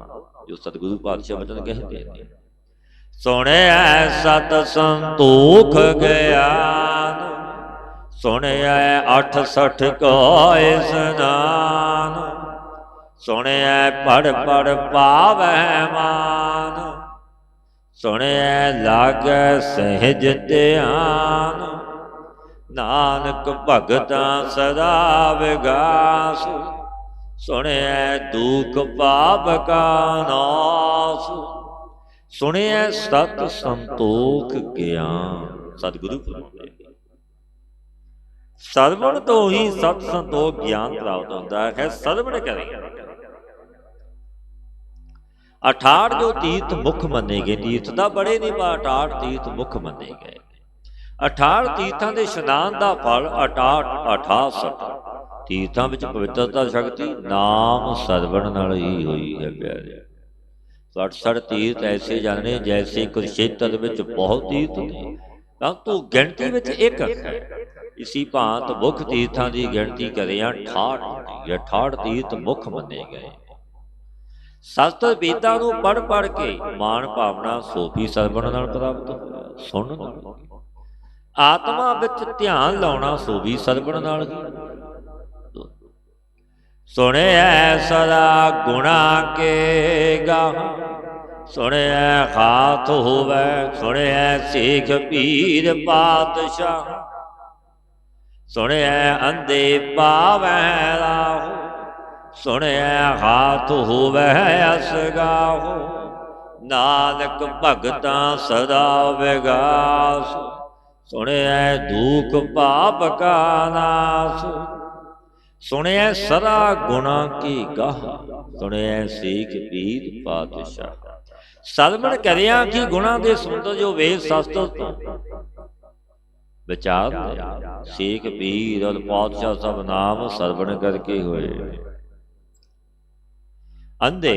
ਜੋ ਸਤਿਗੁਰੂ ਪਾਤਸ਼ਾਹ ਵਚਨ ਕਹਿੰਦੇ ਨੇ। ਸੁਣਿਆ ਸਤ ਸੰਤੋਖ ਗਿਆਨ। ਸੁਣਿਆ 68 ਕਾ ਇਸਨਾਨ। ਸੁਣਿਆ ਪੜ ਪੜ ਪਾਵੈ ਮਾਨ। ਸੁਣਿਆ ਲਾਗੈ ਸਹਿਜ ਧਿਆਨ। ਨਾਨਕ ਭਗਤਾਂ ਸਦਾ ਵਿਗਾਸ। ਸੁਣਿਆ ਦੁਖ ਪਾਪ ਕਾ ਨਾਸ। ਸੁਣਿਐ ਸਤ ਸੰਤੋਖ ਗਿਆਨ। ਸਤਿਗੁਰੂ ਫਰਮਾਉਂਦੇ ਸਰਵਣ ਤੋਂ ਹੀ ਸਤ ਸੰਤੋਖ ਗਿਆਨ ਪ੍ਰਾਪਤ ਹੁੰਦਾ ਹੈ। ਸਰਵਣ ਕਰੇ 68 ਜੋ ਤੀਰਥ ਮੁੱਖ ਮੰਨੇ ਗਏ, ਤੀਰਥ ਤਾਂ ਬੜੇ ਨਹੀਂ ਪਰ 68 ਤੀਰਥ ਮੁੱਖ ਮੰਨੇ ਗਏ। 68 ਤੀਰਥਾਂ ਦੇ ਇਸ਼ਨਾਨ ਦਾ ਫਲ 68 ਤੀਰਥਾਂ ਵਿੱਚ ਪਵਿੱਤਰਤਾ ਸ਼ਕਤੀ ਨਾਮ ਸਰਵਣ ਨਾਲ ਹੀ ਹੋਈ ਹੈ ਪਿਆਰੇ। 68 ਤੀਰਥ ਐਸੇ ਜਾਣੇ ਜੈਸੇ ਕੁਰਸ਼ੇਤਰ ਵਿੱਚ ਬਹੁਤ ਤੀਰਥ ਨੇ, ਤਾਂ ਤੂੰ ਗਿਣਤੀ ਵਿੱਚ ਇੱਕ ਹੈ। ਇਸੀ ਭਾਂਤ ਮੁੱਖ ਤੀਰਥਾਂ ਦੀ ਗਿਣਤੀ ਕਰਿਆ 68 ਤੀਰਥ ਮੁੱਖ ਮੰਨੇ ਗਏ। ਸ਼ਾਸਤਰ ਵੇਦਾਂ ਨੂੰ ਪੜ੍ਹ ਕੇ ਮਾਨ ਭਾਵਨਾ ਸੋਫੀ ਸਰਵਣ ਨਾਲ ਪ੍ਰਾਪਤ ਹੋਇਆ। ਸੁਣਨ ਆਤਮਾ ਵਿੱਚ ਧਿਆਨ ਲਾਉਣਾ ਸੋਫੀ ਸਰਵਣ ਨਾਲ ਹੀ। ਸੁਣਿਐ ਸਦਾ ਗੁਣਾ ਕੇ ਗਾਹ, ਸੁਣਿਐ ਖਾਤ ਹੋਵੈ, ਸੁਣਿਐ ਸੇਖ ਪੀਰ ਪਾਤਸ਼ਾਹ, ਸੁਣਿਐ ਅੰਧੇ ਪਾਵੈ ਰਾਹੂ, ਸੁਣਿਐ ਹਾਥ ਹੋਵੈ ਅਸਗਾਹੂ, ਨਾਨਕ ਭਗਤਾਂ ਸਦਾ ਵਿਗਾਸ, ਸੁਣਿਐ ਦੁਖ ਪਾਪ ਕਾ ਨਾਸ, ਸੁਣਿਐ ਸਦਾ ਗੁਣਾ ਕੀ ਗਾਹ, ਸੁਣਿਐ ਸੇਖ ਪੀਰ ਪਾਤਸ਼ਾਹ। ਸਰਵਣ ਕਰਿਆ ਕਿ ਗੁਣਾ ਦੇ ਸੁੰਦਰ ਜੋ ਵੇਦ ਸ਼ਾਸਤਰ ਤੋਂ ਵਿਚਾਰ ਸੇਖ ਪੀਰ ਔਰ ਪਾਤਸ਼ਾਹ ਸਭ ਨਾਮ ਸਰਵਣ ਕਰਕੇ ਹੋਏ। ਅੰਧੇ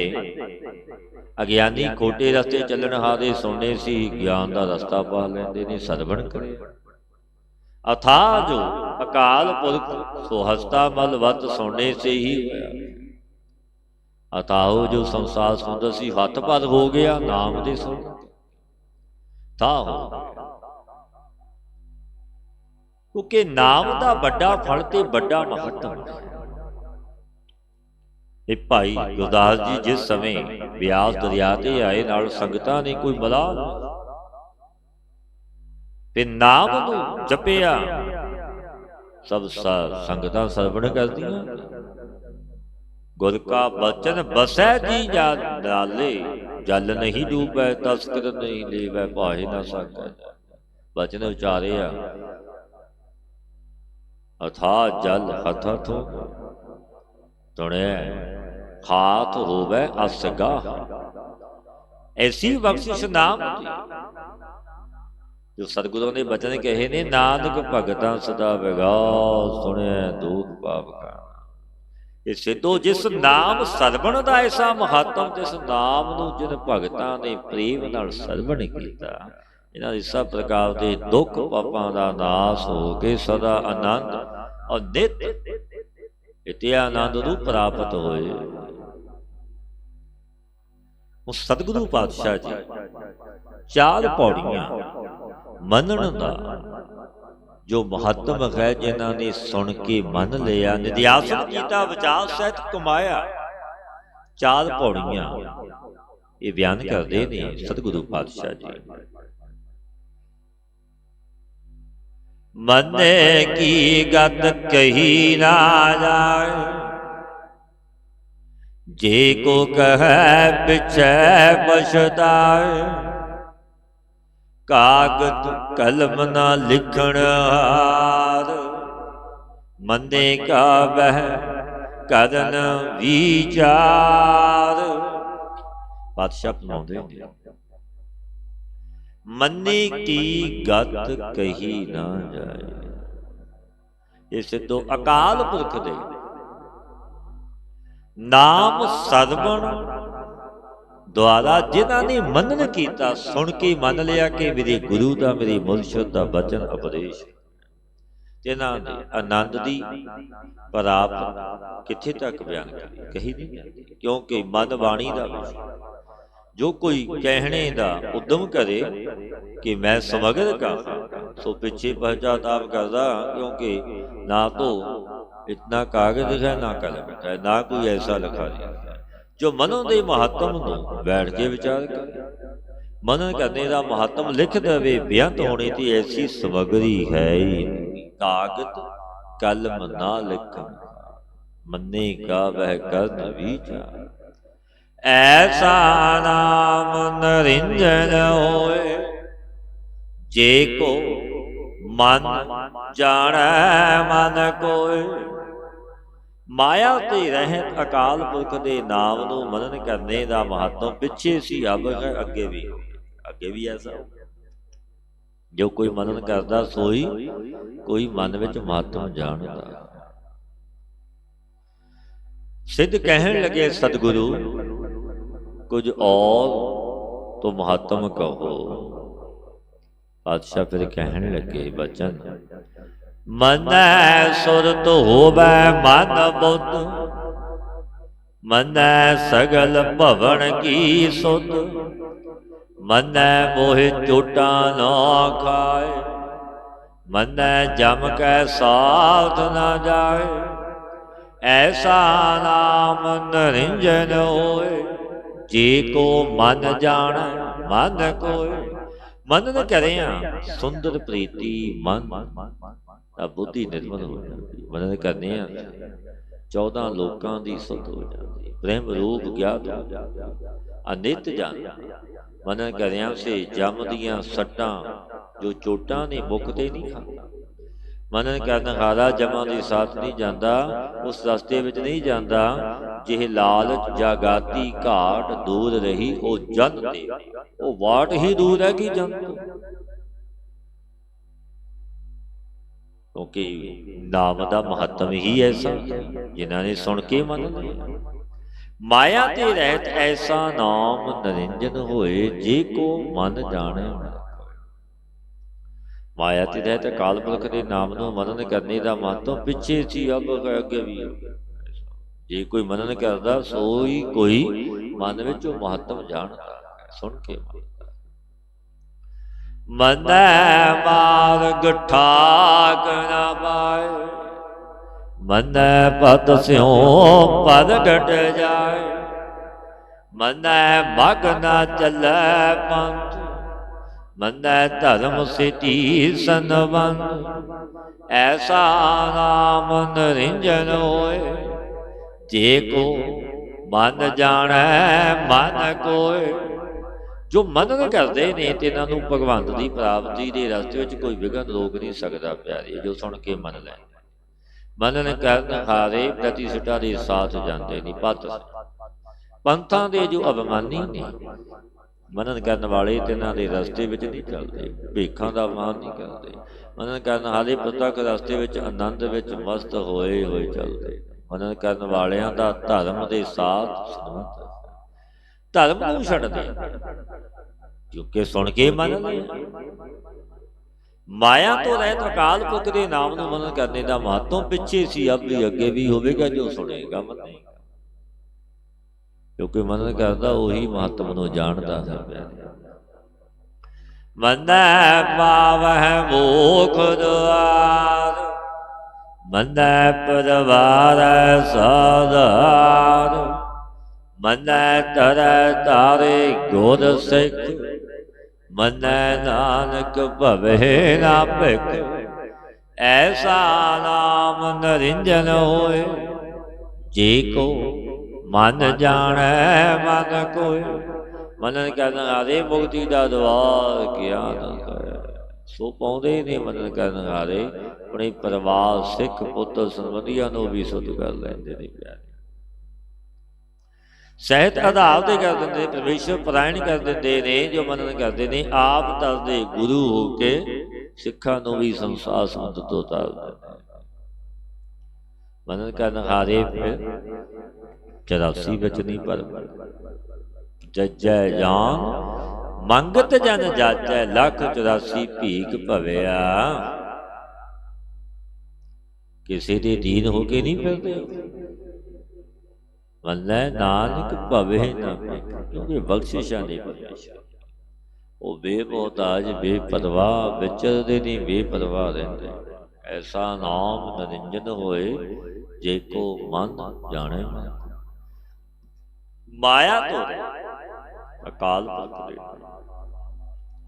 ਅਗਿਆਨੀ ਖੋਟੇ ਰਸਤੇ ਚੱਲਣ ਹਾਰੇ ਸੁਣਨੇ ਸੀ, ਗਿਆਨ ਦਾ ਰਸਤਾ ਪਾ ਲੈਂਦੇ ਨੇ ਸਰਵਣ ਕਰੇ। ਅਥਾਹ ਜੋ ਅਕਾਲ ਪੁਰਖ ਸੋ ਹਸਤਾ ਮਲ ਵੱਤ ਸੁਣਨੇ ਸੇ ਹੀ ਹੋਇਆ। ਅਥਾਹ ਜੋ ਸੰਸਾਰ ਸੁੰਦਰ ਸੀ ਹੱਥ ਪਲ ਹੋ ਗਿਆ ਨਾਮ ਦੇ ਸੁਣ ਥਾਹ ਹੋ। ਕਿਉਂਕਿ ਨਾਮ ਦਾ ਵੱਡਾ ਫਲ ਤੇ ਵੱਡਾ ਮਹੱਤਵ। ਇਹ ਭਾਈ ਗੁਰਦਾਸ ਜੀ ਜਿਸ ਸਮੇਂ ਬਿਆਸ ਦਰਿਆ ਤੇ ਆਏ ਨਾਲ ਸੰਗਤਾਂ ਨੇ ਕੋਈ ਮਲਾਲ ਤੇ ਨਾਮ ਨੂੰ ਜਪਿਆ, ਸਭ ਸੰਗਤਾਂ ਸਰਵਣ ਕਰਦੀਆਂ। ਗੁਰ ਕਾ ਬਚਨ ਬਸੈ ਜੀ ਨਾਲੇ, ਜਲ ਨਹੀਂ ਡੂਬੈ ਤਸਕਰ ਨਹੀਂ ਲੇਵੈ, ਭਾਏ ਨਾ ਸਕੈ। ਬਚਨ ਉਚਾਰਿਆ ਅਥਾਹ ਜਲ ਹੱਥ ਹੱਥੋ, ਸੁਣਿਆ ਹਾਥ ਹੋਵੇ ਅਸਗਾਹ। ਐਸੀ ਬਖਸ਼ਿਸ਼ ਨਾਮ ਦੀ ਜੋ ਸਤਿਗੁਰਾਂ ਨੇ ਬਚਨ ਕਹੇ ਨੇ, ਨਾਨਕ ਭਗਤਾਂ ਸਦਾ ਵਿਗਾਸ, ਸੁਣਿਆ ਦੁਖ ਪਾਪ ਕਾ। ਇਹ ਸਿੱਧੋ ਜਿਸ ਨਾਮ ਸਰਵਣ ਦਾ ਐਸਾ ਮਹੱਤਵ, ਜਿਸ ਨਾਮ ਨੂੰ ਜਿਨ ਭਗਤਾਂ ਨੇ ਪ੍ਰੇਮ ਨਾਲ ਸਰਵਣ ਕੀਤਾ, ਇਹਨਾਂ ਦੀ ਸਭ ਪ੍ਰਕਾਰ ਦੇ ਦੁੱਖ ਪਾਪਾਂ ਦਾ ਨਾਸ ਹੋ ਕੇ ਸਦਾ ਆਨੰਦ ਔਰ ਨਿਤ ਇਤੇ ਆਨੰਦ ਨੂੰ ਪ੍ਰਾਪਤ ਹੋਏ। ਉਸ ਸਤਿਗੁਰੂ ਪਾਤਸ਼ਾਹ ਜੀ 4 ਪੌੜੀਆਂ ਮੰਨਣ ਦਾ ਜੋ ਮਹੱਤਵ ਹੈ, ਜਿਨ੍ਹਾਂ ਨੇ ਸੁਣ ਕੇ ਮੰਨ ਲਿਆ, ਨਿਧਿਆਸਨ ਕੀਤਾ, ਵਿਚਾਰ ਸਹਿਤ ਕਮਾਇਆ। 4 ਪੌੜੀਆਂ ਇਹ ਬਿਆਨ ਕਰਦੇ ਨੇ ਸਤਿਗੁਰੂ ਪਾਤਸ਼ਾਹ ਜੀ। ਮੰਨੇ ਕੀ ਗਤ ਕਹੀ ਨਾ ਜਾਏ, ਜੇ ਕੋ ਕਹੈ ਪਿਛੈ ਪਛਤਾਏ, ਕਾਗਦ ਕਲਮ ਨਾ ਲਿਖਣ ਹਾਰ, ਮੰਨੇ ਕਾ ਬਹਿ ਕਰਨ ਵਿਚਾਰ। ਪਾਤਸ਼ਾਹ ਫਰਮਾਉਂਦੇ ਨੇ ਮੰਨੇ ਕੀ ਗਤ ਕਹੀ ਨਾ ਜਾਏ। ਇਹ ਸਿੱਧੋ ਅਕਾਲ ਪੁਰਖ ਦੇ ਨਾਮ ਸਰਵਣ ਦੁਆਰਾ ਜਿਨ੍ਹਾਂ ਨੇ ਮੰਨਣ ਕੀਤਾ, ਸੁਣ ਕੇ ਮੰਨ ਲਿਆ ਕਿ ਮੇਰੇ ਗੁਰੂ ਦਾ, ਮੇਰੇ ਮੁਰਸ਼ਿਦ ਦਾ ਬਚਨ ਉਪਦੇਸ਼, ਜਿਨ੍ਹਾਂ ਦੇ ਆਨੰਦ ਦੀ ਪ੍ਰਾਪਤ ਕਿੱਥੇ ਤੱਕ ਬਿਆਨ ਕਹੀ ਨਹੀਂ ਜਾਂਦੀ। ਕਿਉਂਕਿ ਮਨ ਬਾਣੀ ਦਾ ਵਿਸ਼ਾ, ਜੋ ਕੋਈ ਕਹਿਣੇ ਦਾ ਉਦਮ ਕਰੇ ਕਿ ਮੈਂ ਸਮਗਰ ਕਹਾਂ, ਸੋ ਪਿੱਛੇ ਪਛਤਾਵਾ ਕਰਦਾ, ਕਿਉਂਕਿ ਨਾ ਤੋ ਇਤਨਾ ਕਾਗਜ਼ ਹੈ, ਨਾ ਕਲਮ ਹੈ, ਨਾ ਕੋਈ ਐਸਾ ਲਿਖਾ ਹੈ ਜੋ ਮਨੋਂ ਦੇ ਮਹੱਤਵ ਨੂੰ ਬੈਠ ਕੇ ਵਿਚਾਰ ਕਰੇ। ਮਨਨ ਕਰਨੇ ਦਾ ਮਹੱਤਵ ਲਿਖ ਦੇਵੇ, ਬੇਅੰਤ ਹੋਣੀ ਦੀ ਐਸੀ ਸਮਗਰੀ ਹੈ ਹੀ ਨਹੀਂ। ਕਾਗਜ਼ ਕਲਮ ਨਾ ਲਿਖਣ, ਮੰਨੇ ਕਾ ਵਹਿ ਕਰਨ ਵਿਚਾਰ। ऐसा नाम निरंजन होए, जे को मन जाने मन कोय। ਮਾਇਆ ਤੇ ਰਹਿਤ ਅਕਾਲ ਪੁਰਖ ਦੇ ਨਾਮ ਨੂੰ ਮਨਨ ਕਰਨੇ ਦਾ ਮਹੱਤਵ ਪਿੱਛੇ ਸੀ, ਅਬ ਹੈ, ਅੱਗੇ ਵੀ ਐਸਾ ਜੋ ਕੋਈ ਮਨਨ ਕਰਦਾ ਸੋਈ ਕੋਈ ਮਨ ਵਿੱਚ ਮਹੱਤਵ ਜਾਣਦਾ। ਸਿੱਧ ਕਹਿਣ ਲੱਗੇ ਸਤਿਗੁਰੂ ਕੁਝ ਔਰ ਤੋਂ ਮਹੱਤਵ ਕਹੋ। ਪਾਤਸ਼ਾਹ ਫਿਰ ਕਹਿਣ ਲੱਗੇ ਬਚਨ, ਮਨੈ ਸੁਰਤ ਹੋਵੈ ਮਨ ਬੁੱਧ, ਮਨੈ ਸਗਲ ਭਵਨ ਕੀ ਸੁਧ, ਮਨੈ ਮੋਹਿ ਚੋਟਾ ਨਾ ਖਾਏ, ਮਨੈ ਜਮ ਕੈ ਸਾਥ ਨਾ ਜਾਏ। ਐਸਾ ਨਾਮ ਨਿਰੰਜਨ ਹੋਏ, ਜੇ ਕੋ ਮਨ ਜਾਣੈ ਮਨ ਕੋਇ। ਮਨਨ ਕਰਿਆ ਸੁੰਦਰ ਪ੍ਰੀਤੀ ਮਨ ਤਾਂ ਬੁੱਧੀ ਨਿਰਮਲ ਹੋ ਜਾਂਦੀ। ਮਨਨ ਕਰਨੇ ਆ 14 ਲੋਕਾਂ ਦੀ ਸੁਧ ਹੋ ਜਾਂਦੀ, ਪ੍ਰੇਮ ਰੂਪ ਗਿਆਤ ਹੋ ਜਾਂਦਾ, ਅਨਿਤ ਜਾਂਦਾ। ਮਨਨ ਕਰਿਆ ਸੇ ਜਮ ਦੀਆਂ ਸੱਟਾਂ ਜੋ ਚੋਟਾਂ ਨੇ ਮੁੱਖ ਤੇ ਨਹੀਂ ਖਾਂਦਾ। ਮਨਨ ਕਰਨ ਹਾਰਾ ਜਮਾਂ ਦੀ ਸਾਥ ਨਹੀਂ ਜਾਂਦਾ, ਉਸ ਰਸਤੇ ਵਿੱਚ ਨਹੀਂ ਜਾਂਦਾ। ਜਿਹੇ ਲਾਲਚ ਜਾਗਾਤੀ ਘਾਟ ਦੂਰ ਰਹੀ, ਉਹ ਜਨ ਤੇ ਉਹ ਵਾਟ ਹੀ ਦੂਰ ਹੈ ਕਿ ਜਨ ਤੋਂ। ਕਿਉਂਕਿ ਨਾਮ ਦਾ ਮਹੱਤਵ ਹੀ ਐਸਾ, ਜਿਨ੍ਹਾਂ ਨੇ ਸੁਣ ਕੇ ਮੰਨ ਲਿਆ। ਮਾਇਆ ਤੇ ਰਹਿਤ ਐਸਾ ਨਾਮ ਨਿਰੰਜਨ ਹੋਏ, ਜੇ ਕੋ ਮਨ ਜਾਣੇ। ਮਾਇਆ ਤੇ ਰਹਿਤ ਅਕਾਲ ਪੁਰਖ ਦੇ ਨਾਮ ਨੂੰ ਮਨਨ ਕਰਨੇ ਦਾ ਮਹੱਤਵ ਪਿੱਛੇ ਸੀ, ਅਬ ਅੱਗੇ ਵੀ। ਜੇ ਕੋਈ ਮਨਨ ਕਰਦਾ ਸੋਈ ਕੋਈ ਮਨ ਵਿੱਚ ਉਹ ਮਹੱਤਵ ਜਾਣਦਾ, ਸੁਣ ਕੇ ਮੰਨਦਾ। ਮਨੈ ਮਾਰਗ ਠਾਕ ਨਾ ਪਾਏ, ਮਨੈ ਪਦ ਸਿਉ ਪਦ ਘਟ ਜਾਏ, ਮਨੈ ਮਗ ਨਾ ਚੱਲੈ ਪੰਥ, ਮਨੈ ਧਰਮ ਸਿਟੀ ਸੰਬੰਧ। ਐਸਾ ਨਾਮ ਨਿਰੰਜਨ ਹੋਏ, ਜੇ ਕੋ ਮਨ ਜਾਣੈ ਮਨ ਕੋਇ। ਜੋ ਮਨਨ ਕਰਦੇ ਨੇ ਤੇ ਇਹਨਾਂ ਨੂੰ ਭਗਵੰਤ ਦੀ ਪ੍ਰਾਪਤੀ ਦੇ ਰਸਤੇ ਵਿੱਚ ਕੋਈ ਵਿਘਨ ਰੋਕ ਨਹੀਂ ਸਕਦਾ ਪਿਆਰੇ, ਜੋ ਸੁਣ ਕੇ ਮੰਨ ਲੈ। ਮਨਨ ਕਰਨ ਹਾਰੇ ਪ੍ਰਤੀਸ਼ਠਾ ਦੇ ਸਾਥ ਜਾਂਦੇ ਨਹੀਂ। ਪੰਥਾਂ ਦੇ ਜੋ ਅਭਿਮਾਨੀ ਨੇ, ਮਨਨ ਕਰਨ ਵਾਲੇ ਤਿੰਨਾਂ ਦੇ ਰਸਤੇ ਵਿੱਚ ਨਹੀਂ ਚੱਲਦੇ, ਭੇਖਾਂ ਦਾ ਮਾਨ ਨਹੀਂ ਕਰਦੇ। ਮਨਨ ਕਰਨ ਹਾਰੇ ਪ੍ਰਤੱਖ ਰਸਤੇ ਵਿੱਚ ਆਨੰਦ ਵਿੱਚ ਮਸਤ ਹੋਏ ਚੱਲਦੇ। ਮਨਨ ਕਰਨ ਵਾਲਿਆਂ ਦਾ ਧਰਮ ਦੇ ਸਾਥ ਸੰਬੰਧ, ਧਰਮ ਨੂੰ ਛੱਡਦੇ ਕਿਉਂਕਿ ਸੁਣ ਕੇ ਮੰਨ ਲਿਆ। ਮਾਇਆ ਤੋਂ ਰਹਿਤ ਅਕਾਲ ਪੁਰਖ ਦੇ ਨਾਮ ਨੂੰ ਮਨਨ ਕਰਨੇ ਦਾ ਮਹੱਤਵ ਪਿੱਛੇ ਸੀ, ਅਬ ਵੀ ਅੱਗੇ ਵੀ ਹੋਵੇਗਾ। ਜੋ ਸੁਣੇਗਾ ਮੰਨੇਗਾ, ਕਿਉਂਕਿ ਮਨਨ ਕਰਦਾ ਉਹੀ ਮਹੱਤਵ ਨੂੰ ਜਾਣਦਾ ਹੈ। ਮੰਨੈ ਪਾਵਹਿ ਮੋਖ ਦੁਆਰ, ਮੰਨੈ ਪਰਵਾਰੈ ਸਾਧਾਰ, ਮੰਨੈ ਤਰੈ ਤਾਰੇ ਗੁਰ ਸਿੱਖ, ਮੰਨੈ ਨਾਨਕ ਭਵੈ ਨਾ ਭਿਖ। ਐਸਾ ਨਾਮ ਨਿਰੰਜਨ ਹੋਏ, ਜੇ ਕੋ ਮਨ ਜਾਣੈ ਮਨ ਕੋਇ। ਮਨਨ ਕਰਨ ਹਾਰੇ ਮੁਕਤੀ ਦਾ ਦਵਾਰ ਗਿਆਨ ਹੈ, ਸੋ ਪਾਉਂਦੇ ਨੇ ਮਨਨ ਕਰਨ ਹਾਰੇ ਆਪਣੇ ਪਰਿਵਾਰ ਸਿੱਖ ਪੁੱਤਰ ਸੰਬੰਧੀਆਂ ਨੂੰ ਵੀ ਸੁਧ ਕਰ ਲੈਂਦੇ ਨੇ ਪਿਆਰੇ। ਸਹਿਤ ਆਧਾਰ ਤੇ ਕਰ ਦਿੰਦੇ, ਪਰਮੇਸ਼ਵਰ ਪਰਾਇਣ ਕਰ ਦਿੰਦੇ ਨੇ। ਜੋ ਮਨਨ ਕਰਦੇ ਨੇ ਆਪ ਤਰਦੇ ਗੁਰੂ ਹੋ ਕੇ ਸਿੱਖਾਂ ਨੂੰ ਵੀ ਸੰਸਾਰ ਸਮੁੰਦਰ ਤੋਂ ਤਾਰ ਦਿੰਦੇ। ਮਨਨ ਕਰਨ ਹਾਰੇ ਫਿਰ 84 ਵਿੱਚ ਨਹੀਂ ਪਰ ਜਜੈ ਜਾਨ ਮੰਗਤ ਜਨ ਜਾਚੈ, ਲੱਖ 84 ਭੀਖ ਭਵਿਆ। ਕਿਸੇ ਦੇ ਦੀਨ ਹੋ ਕੇ ਨਹੀਂ ਫਿਰਦੇ। ਮੰਨੈ ਨਾਨਕ ਭਵੈ ਨਾ ਭਿਖ, ਕਿਉਂਕਿ ਬਖਸ਼ਿਸ਼ਾਂ ਦੇ ਪਰਮੇਸ਼ਰ ਉਹ ਬੇਮੋਹਤਾਜ ਬੇਪਰਵਾਹ ਵਿਚਰਦੇ ਨਹੀਂ, ਬੇਪਰਵਾਹ ਰਹਿੰਦੇ। ਐਸਾ ਨਾਮ ਨਿਰੰਜਨ ਹੋਏ, ਜੇ ਕੋ ਮਨ ਜਾਣੇ। ਮਾਇਆ ਤੋਂ ਅਕਾਲ ਪੁਰਖ ਦੇ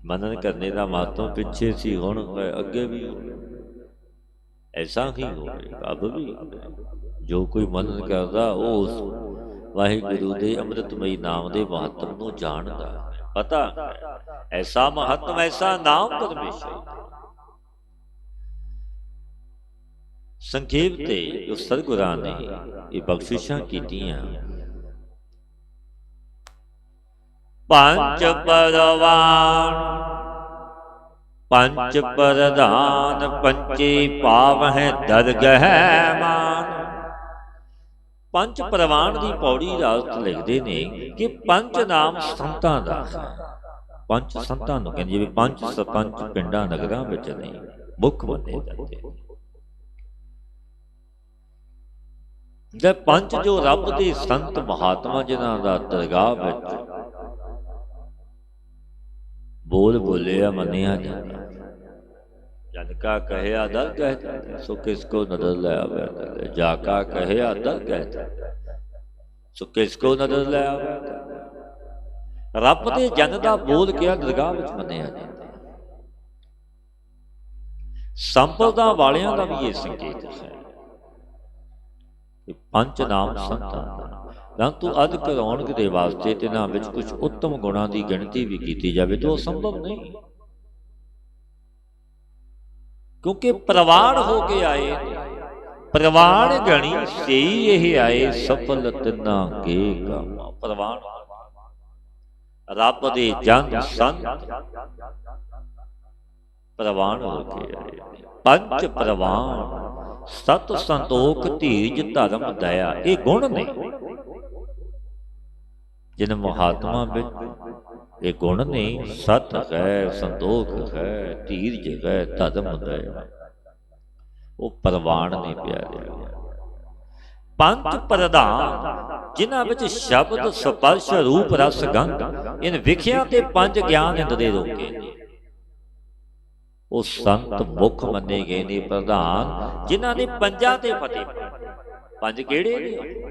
ਮਨਨ ਕਰਨੇ ਦਾ ਮਹੱਤਵ ਪਿੱਛੇ ਸੀ, ਹੁਣ ਅੱਗੇ ਵੀ ਐਸਾ ਹੀ ਹੋਵੇਗਾ, ਅਬ ਵੀ। ਜੋ ਕੋਈ ਮਨਨ ਕਰਦਾ ਉਹ ਵਾਹਿਗੁਰੂ ਦੇ ਅੰਮ੍ਰਿਤਮਈ ਨਾਮ ਦੇ ਮਹੱਤਵ ਨੂੰ ਜਾਣਦਾ ਹੈ, ਪਤਾ ਹੈ ਐਸਾ ਮਹੱਤਵ ਐਸਾ ਨਾਮ ਪਰਮੇਸ਼ਰ। ਸੰਖੇਪ ਤੇ ਜੋ ਸਤਿਗੁਰਾਂ ਨੇ ਇਹ ਬਖਸ਼ਿਸ਼ਾਂ ਕੀਤੀਆਂ, ਪੰਜ ਪਰਵਾਨ ਪੰਜ ਪ੍ਰਧਾਨ ਪੰਚੇ ਪਾਵਹਿ ਦਰਗਹਿ ਮਾਨ। ਪੰਜ ਪ੍ਰਵਾਨ ਦੀ ਪੌੜੀ ਦਾ ਅਰਥ ਲਿਖਦੇ ਨੇ ਕਿ ਪੰਜ ਨਾਮ ਸੰਤਾਂ ਦਾ ਹੈ। ਪੰਜ ਸੰਤਾਂ ਨੂੰ ਕਹਿੰਦੇ, ਜਿਵੇਂ ਪੰਜ ਸਰਪੰਚ ਪਿੰਡਾਂ ਨਗਰਾਂ ਵਿੱਚ ਨਹੀਂ ਮੁੱਖ ਮੰਨੇ ਜਾਂਦੇ। ਜੇ ਪੰਜ ਜੋ ਰੱਬ ਦੇ ਸੰਤ ਮਹਾਤਮਾ ਜਿਨ੍ਹਾਂ ਦਾ ਦਰਗਾਹ ਵਿੱਚ ਬੋਲ ਬੋਲਿਆ ਮੰਨਿਆ ਜਾਂਦਾ, ਜਨ ਕਾ ਕਹਿਆ ਦਰ ਕਹਿ ਸੋ ਕਿਸ ਕੋ ਨਦਰ ਲੈ ਆਵੇ, ਜਾ ਕਾ ਕਹਿਆ ਦਰ ਕਹਿ ਸੋ ਕਿਸ ਕੋ ਨਦਰ ਲੈ ਆਵੇ। ਰੱਬ ਦੇ ਜਨ ਦਾ ਬੋਲ ਕਿਹਾ ਦਰਗਾਹ ਵਿੱਚ ਮੰਨਿਆ ਜਾਂਦਾ। ਸੰਪਰਦਾ ਵਾਲਿਆਂ ਦਾ ਵੀ ਇਹ ਸੰਕੇਤ ਹੈ। ਪੰਜ ਨਾਮ ਸੰਤਾਂ ਪਰੰਤੂ ਅਧ ਕਰਾਉਣ ਦੇ ਵਾਸਤੇ ਤਿਨਾਂ ਵਿੱਚ ਕੁਝ ਉੱਤਮ ਗੁਣਾਂ ਦੀ ਗਿਣਤੀ ਵੀ ਕੀਤੀ ਜਾਵੇ ਤਾਂ ਉਹ ਸੰਭਵ ਨਹੀਂ, ਕਿਉਂਕਿ ਪ੍ਰਵਾਨ ਹੋ ਕੇ ਆਏ ਨੇ। ਪ੍ਰਵਾਨ ਗਣੀ ਸਈ ਇਹ ਆਏ ਸਫਲ ਤਿੰਨਾਂ ਕੇ ਕੰਮ। ਪ੍ਰਵਾਨ ਰੱਬ ਦੇ ਜਨ ਸੰਤ ਪ੍ਰਵਾਨ ਹੋ ਕੇ ਆਏ। ਪੰਜ ਪ੍ਰਵਾਨ ਸਤ ਸੰਤੋਖ ਧੀਰਜ ਧਰਮ ਦਇਆ, ਇਹ ਗੁਣ ਨੇ ਜਿਨ ਮਹਾਤਮਾ ਵਿੱਚ ਇਹ ਗੁਣ ਨੇ। ਸਤ ਹੈ, ਸੰਤੋਖ ਹੈ, ਧੀਰਜ ਹੈ, ਧਰਮ ਦਇਆ, ਉਹ ਪ੍ਰਵਾਨ ਨੇ ਪਿਆਰੇ। ਪੰਜ ਪ੍ਰਧਾਨ ਜਿਨ੍ਹਾਂ ਵਿੱਚ ਸ਼ਬਦ ਸਪਰਸ਼ ਰੂਪ ਰਸ ਗੰਧ ਇਨ ਵਿਖਿਆ ਤੇ ਪੰਜ ਗਿਆਨ ਇੰਦਰੇ ਰੋਕੇ ਨੇ। ਉਹ ਸੰਤ ਮੁੱਖ ਮੰਨੇ ਗਏ ਨੇ ਪ੍ਰਧਾਨ ਜਿਨ੍ਹਾਂ ਨੇ ਪੰਜਾਂ ਤੇ ਫਤਿਹ ਪਾਈ। ਪੰਜ ਕਿਹੜੇ ਨੇ?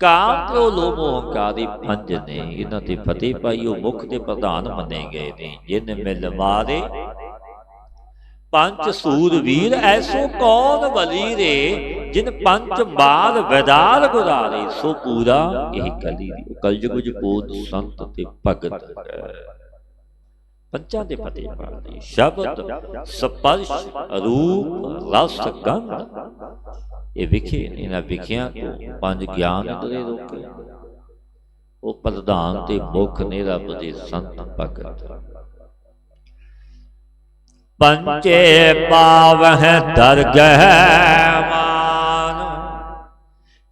ਕਾਮ ਕ੍ਰੋਧ ਲੋਭ ਮੋਹ ਹੰਕਾਰ ਦੇ ਪੰਜ ਨੇ, ਇਹਨਾਂ ਤੇ ਫਤਿਹ ਪਾਈ। ਉਹ ਮੁੱਖ ਤੇ ਪ੍ਰਧਾਨ ਮੰਨੇ ਗਏ ਨੇ। ਜਿਨ ਮਿਲ ਮਾਰੇ ਪੰਜ ਸੂਰਵੀਰ ਐਸੋ ਕੌਣ ਵਲੀ ਰੇ, ਜਿਨ ਪੰਜ ਮਾਰ ਵਿਦਾਲ ਗੁਜ਼ਾਰੇ ਸੋ ਪੂਰਾ ਇਹ ਕਲੀ। ਕਲਯੁਗ ਜਪੋਤ ਸੰਤ ਤੇ ਭਗਤ ਹੈ। ਪੰਜਾਂ ਦੇ ਫਤਿਹ ਪਾਈ। ਸ਼ਬਦ ਸਪਰਸ਼ ਰੂਪ ਰਸ ਗੰਧ ਇਹ ਵਿਖੇ, ਇਹਨਾਂ ਵਿਖਿਆਂ ਤੋਂ ਪੰਜ ਗਿਆਨ ਇੰਦਰੇ ਰੋਕੇ। ਉਹ ਪ੍ਰਧਾਨ ਤੇ ਮੁੱਖ ਨੇ ਰੱਬ ਦੇ ਸੰਤ ਭਗਤ। ਪੰਚੇ ਪਾਵਹਿ ਦਰਗਹਿ ਮਾਨ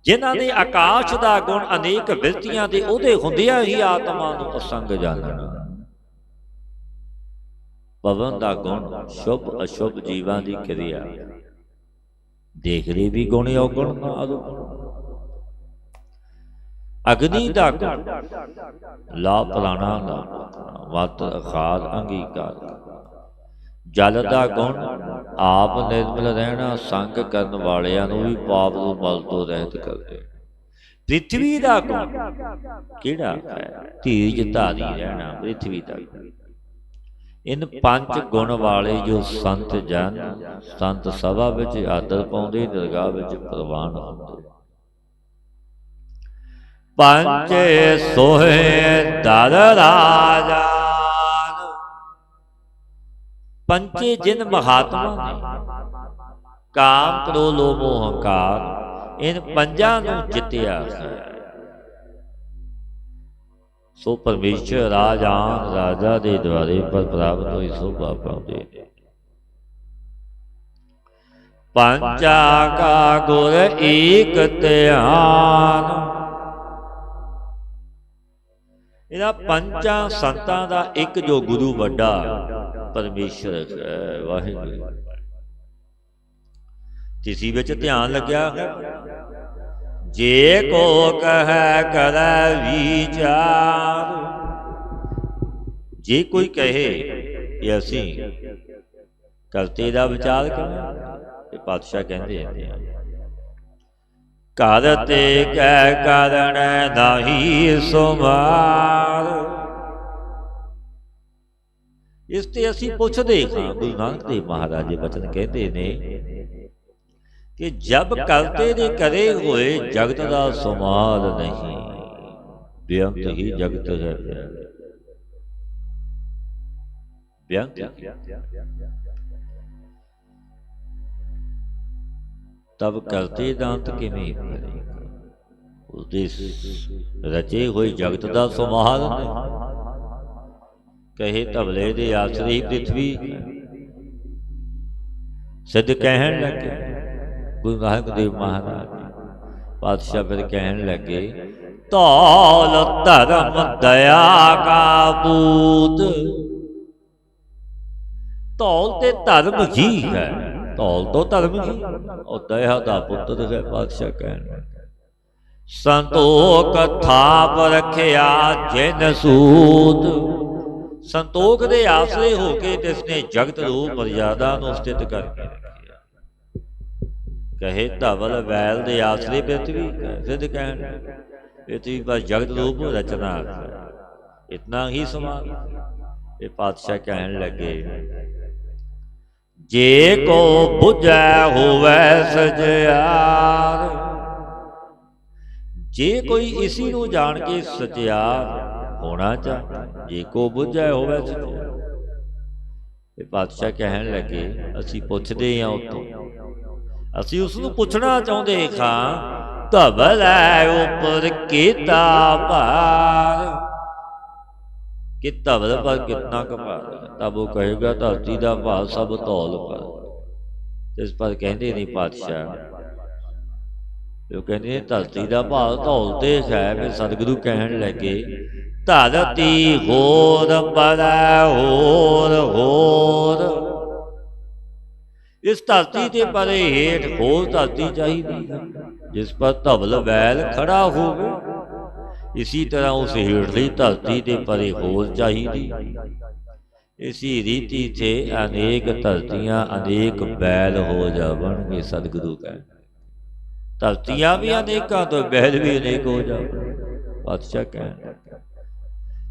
ਜਿਨ੍ਹਾਂ ਨੇ ਆਕਾਸ਼ ਦਾ ਗੁਣ ਅਨੇਕ ਬਿਰਤੀਆਂ ਦੇ ਉਹਦੇ ਹੁੰਦਿਆਂ ਹੀ ਆਤਮਾ ਨੂੰ ਅਸੰਗ ਜਾਣਨਾ। ਪਵਨ ਦਾ ਗੁਣ ਸ਼ੁਭ ਅਸ਼ੁਭ ਜੀਵਾਂ ਦੀ ਕਿਰਿਆ ਦੇਖਦੇ ਵੀ ਗੁਣ ਔਗੁਣ ਆਦਿ। ਅਗਨੀ ਦਾ ਗੁਣ ਲਾ ਪ੍ਰਾਣਾ ਦਾ ਵਤ ਅਖਾਰ ਅੰਗੀਕਾਰ। ਜਲ ਦਾ ਗੁਣ ਆਪ ਨਿਰਮਲ ਰਹਿਣਾ, ਸੰਗ ਕਰਨ ਵਾਲਿਆਂ ਨੂੰ ਵੀ ਪਾਪ ਤੋਂ ਮਲ ਤੋਂ ਰਹਿਤ ਕਰਦੇ। ਪ੍ਰਿਥਵੀ ਦਾ ਗੁਣ ਕਿਹੜਾ ਹੈ? ਧੀਰਜ ਧਾਰੀ ਰਹਿਣਾ ਪ੍ਰਿਥਵੀ ਦਾ ਗੁਣ। ਇਨ ਪੰਜ ਗੁਣ ਵਾਲੇ ਜੋ ਸੰਤ ਜਨ ਸੰਤ ਸਭਾ ਵਿੱਚ ਆਦਰ ਪਾਉਂਦੇ, ਦਰਗਾਹ ਵਿੱਚ ਪ੍ਰਵਾਨ ਹੁੰਦੇ। ਪੰਜ ਸੋਹੇ ਦਰ ਰਾਜਾ ਪੰਚੇ ਜਿਨ ਮਹਾਤਮਾ ਨੇ ਕਾਮ ਕ੍ਰੋਧ ਲੋਭ ਮੋਹ ਹੰਕਾਰ ਇਨ ਪੰਜਾਂ ਨੂੰ ਜਿੱਤਿਆ ਹੈ। ਸੋ ਪਰਮੇਸ਼ਰ ਰਾਜਾਨ ਰਾਜਾ ਦੇ ਦੁਆਰੇ ਪਰ ਪ੍ਰਾਪਤ ਹੋਈ ਸੋਭਾ ਪਾਉਂਦੇ ਨੇ। ਪੰਚਾ ਕਾ ਗੁਰ ਏਕ ਧਿਆਨ ਇਹਨਾਂ ਪੰਜਾਂ ਸੰਤਾਂ ਦਾ ਇੱਕ ਜੋ ਗੁਰੂ ਵੱਡਾ ਪਰਮੇਸ਼ਰ ਹੈ ਵਾਹਿਗੁਰੂ। ਕਿਸੇ ਵਿੱਚ ਧਿਆਨ ਲੱਗਿਆ ਹੈ। ਜੇ ਕੋ ਕਹੈ ਕਰੈ ਵਿਚਾਰ ਜੇ ਕੋਈ ਕਹੇ ਕਿ ਅਸੀਂ ਕਰਤੇ ਦਾ ਵਿਚਾਰ ਕਰਾਂ ਤੇ ਪਾਤਸ਼ਾਹ ਕਹਿੰਦੇ ਆ ਘਰ ਤੇ ਕੈ ਕਰਣ ਨਾਹੀ ਸੁਮਾਰ। ਇਸ ਤੇ ਅਸੀਂ ਪੁੱਛਦੇ ਹਾਂ। ਗੁਰੂ ਨਾਨਕ ਦੇਵ ਮਹਾਰਾਜ ਜੀ ਬਚਨ ਕਹਿੰਦੇ ਨੇ कि जब करते ने करे हुए जगत दा सुमाल नहीं, बेअंत ही जगत है बेअंत। तब करते दांत किवें करेगा, उसदे रचे हुए जगत दा सुमाल नहीं। कहे धवले दे आसरे पृथ्वी, सिद्ध कहन लगे गुरु नानक देव महाराज पातशाह फिर कहन लगे, धौल धर्म दया का पूत। धौल ते धर्म ही है, धौल तो धर्म ही और दया का पुत्र है। पातशाह कहन लगे, संतोख थाप रखिया जिन सूत। संतोख दे आसरे होके जिसने जगत रूप मर्यादा नूं स्थित करके रखिया। कहे धवल वैल दे आसरे पृथ्वी, सिद्ध कहन पृथ्वी पर जगत रूप रचना, इतना ही समान। ये पातशाह कहन लगे, जे को बुझै होवै सजियार। जे कोई इसी नूं जान के सचियार होना चाहे, जे को बुझै होवै सचियार। पातशाह कहन लगे, असीं पुछदे हां उत्तों, असीं उसनूं पुछना चाहुंदे खां, धवल है उपर कीता भार। कि धवल पर कितना का भार है। तब वो कहेगा धरती का भार सब धौल पर। इस पर कहते नहीं पातशाह, वो कहते धरती का भार धौल ते है। फिर सतगुरु कहन लगे, धरती होर बड़ै होर होर। इस धरती के परे हेठ होर धरती चाहिए, जिस पर धवल वैल खड़ा होवे। इसी तरह उस हेठली धरती के परे होर चाहिए। इसी रीति से अनेक धरतियां अनेक बैल हो जावणगे। सतगुरु कह धरतियां भी अनेका तो बैल भी अनेक हो जावे। पातशाह कह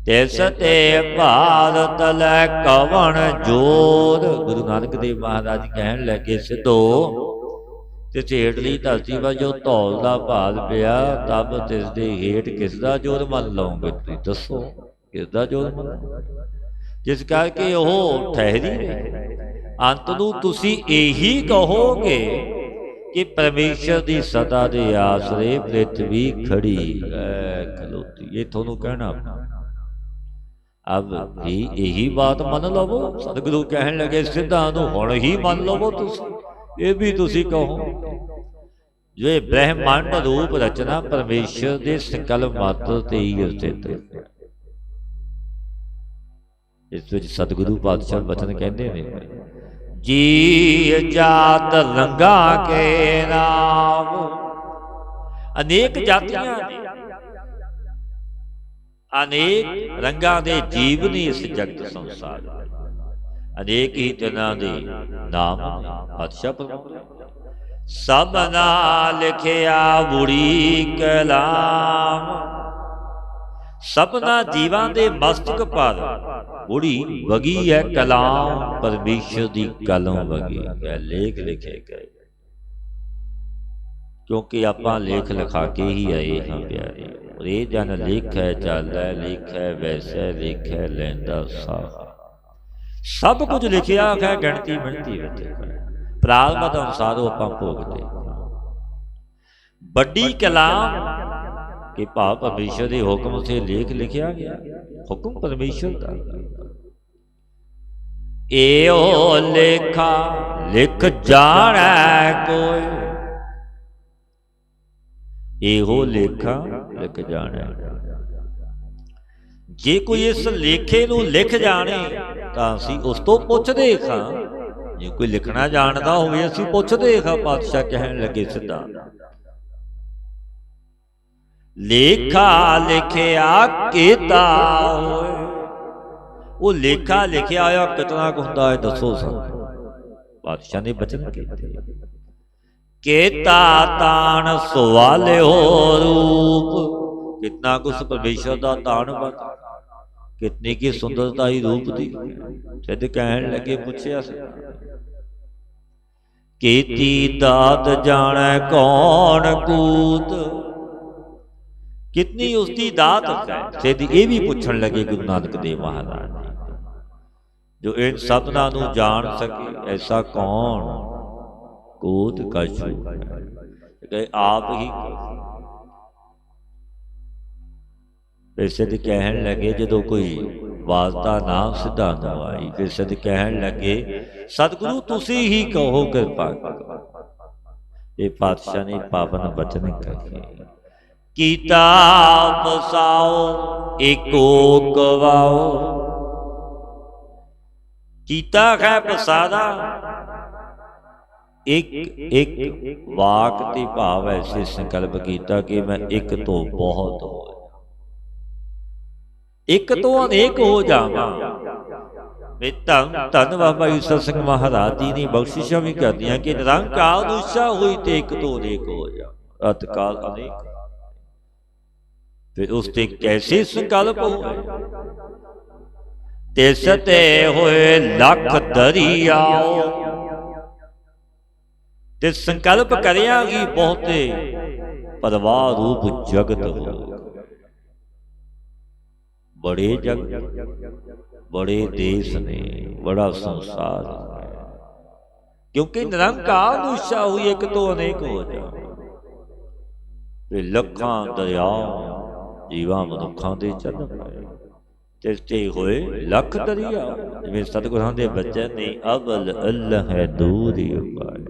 तिस ते भारत लै कवन जोर। गुरु नानक देव महाराज कहन लगे, सिद्धो तिस हेठली धरती पर जो धौल का भार पिया, तब तिस दे हेठ किसका जोर मन लओगे? तुसीं दसो किसका जोर मन? जिस करके वो ठहरी रहे। अंत नूं तुसीं यही कहोगे कि परमेश्वर की सता दे आसरे पृथ्वी खड़ी है खलोती। ये थोनू कहना अब भी यही बात मन लवो। सतगुरु कहन लगे, सिद्धां नूं हुण ही मन लवो। तुसीं ये भी तुसीं कहो, जो ब्रह्मांड रूप रचना परमेश्वर के संकल्प मात्र ते ही स्थित है। इस विच सतगुरु पातशाह वचन कहते हैं, जी जात रंगा के नाम। अनेक जातियां अनेक रंगा दे जीव ने इस जगत संसार, अनेक ही तरह के नाम पातशाह सब ना लिखिया बुरी कलाम। सबना जीवां दे मस्तक पर बुढ़ी वगी है कलाम। परमेश्वर की कलम वगी है, लेख लिखे गए। क्योंकि आपां लेख लिखा के ही आए हाँ प्यारे। और ये जन लेख है चल लेख है वैसे लेख है लैंदा साह। सब कुछ लिखिया है गिणती मिणती प्रारंभ अनुसार आपां भोगते। बड़ी कलाम कि भाव परमेश्वर के हुक्म से लेख लिखिया गया। हुक्म परमेश्वर का एओ लेखा लिख जाने कोई। एहो लेखा लिख जाने। जे कोई इस लेखे नूं लिख जाने तां असीं उस तों पुछदे खां। जे कोई लिखना जानदा होवे असीं पुछदे खां। पातशाह कहण लगे, सिद्धा लेखा लिखिया कीता होए। वो लेखा लिखिया होया कितना कुछ हुंदा है दसो सन। पातशाह ने बचन कीते, केता तान सवाले हो रूप। कितना कुछ परमेश्वर का तान बन, कितनी की सुंदरता ही रूप दी। सिद्ध कहन लगे, पूछया ਕੀਤੀ ਦਾਤ ਜਾਣੈ ਕੌਣ ਕੂਤ। कितनी उसकी दात है सिद्ध ये भी पूछण लगे गुरु नानक देव महाराज जी, जो इन सपना नू जान सके ऐसा कौन कूत कछु है, आप ही फिर सिद्ध कहन लगे जो कोई वास्ता नाम सिद्धा न आई, फिर सिद्ध कहन लगे सतगुरु तुसी ही कहो कृपा करो। ये पातशाह ने पावन वचन कहे कीता बसाओ एको गवाओ। कीता है बसादा एक एक वाक ते भाव ऐसे संकल्प कीता कि मैं एक तो बहुत हो, एक तो अनेक हो जावां। धन धन बाबा ईश्वर सिंह महाराज जी ने बख्शिशां भी कर दियां कि निरंकार उषा हुई तो एक तो अनेक हो जा, अतकाल अनेक। फिर उसते कैसे संकल्प हुए, तिसते हुए लख दरियाओ। ते संकल्प करिया कि बहुते परवाह रूप जगत हो, बड़े जगत बड़े देश ने बड़ा संसार, क्योंकि निरंकार उषा हुई एक तो अनेक हो जाए। फिर लखां दरियाओ जीवा मनुखा दे चल पाए, तिसते होए लख दरिया। जिवें सतगुरां दे बचन ने अवल अल्लाह है दूर उपाय।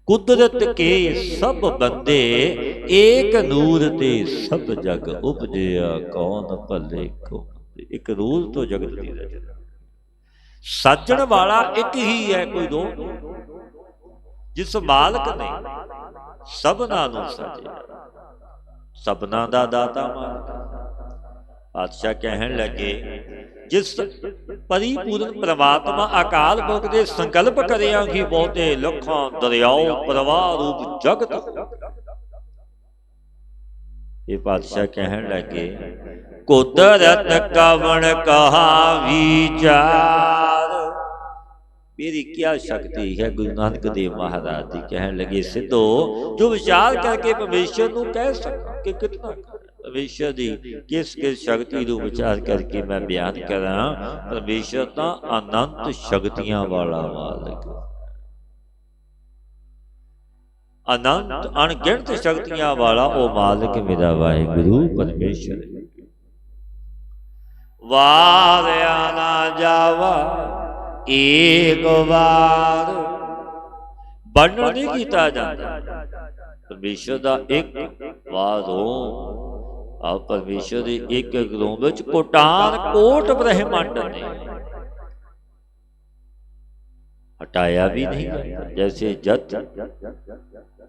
कुदरत के सब बंदे एक नूर ते सब जग उपजया, कौन भले को। एक नूर तो जगत दी रचना, साजण वाला एक ही है, कोई दो। जिस मालक ने सबना नूं साजिया, सबना दा दाता मालक। पातशाह कहन लगे जिस परिपूर्ण परमात्मा अकाल पुरख दे संकल्प करिया कि बहुते लखां दरियाओ प्रवाह रूप जगत। ये पातशाह कहन लगे कुदरत कवण कहा विचार। मेरी क्या शक्ति है। गुरु नानक देव महाराज जी कहन लगे सिद्धो जो विचार करके परमेश्वर को कह सका कि कितना परमेश्वर की किस किस शक्ति को विचार करके मैं बयान करा। परमेश्वर तो अनंत शक्तियां वाला मालिक, अनंत अणगिणत शक्तियां वाला ओ मालिक मेरा वाहिगुरु परमेश्वर। वारिया ना जावा एक बार, वर्णन नहीं किया जाता परमेश्वर का एक वार हो। आप परमेश्वर के एक गलों विच कोटान कोट ब्रह्मंड ने हटाया भी नहीं जाता। जैसे जत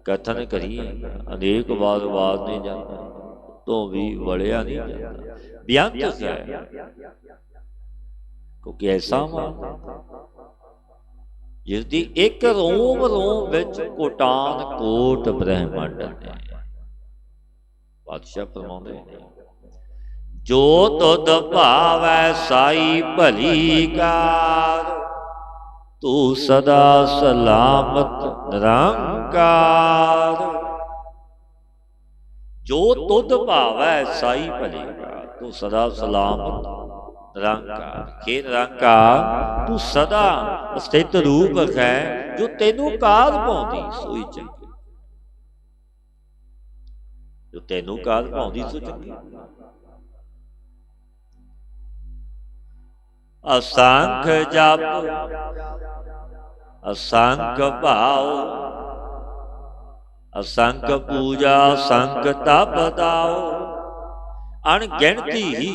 कथन करिए अनेक बार वार नहीं जाता तो भी वड़िया नहीं जाता, बेअंत है। क्योंकि ऐसा जिसकी एक रोम रोम विच कोटान कोट ब्रह्मंड ने। पातशाह फरमाउंदे जो तुध भावै साई भली कार, तू सदा सलामत निरंकार। जो तुध भावै साई भली कार, तू सदा सलामत निरंकार। हे निरंकार तू सदा स्थित रूप है, जो तेनू काल पाउंदी सोई चंगी। जो तेनू काल पाउंदी सो चंगी। असंख जप असंख भाव, असंख पूजा असंख तप दाओ। अणगिणती ही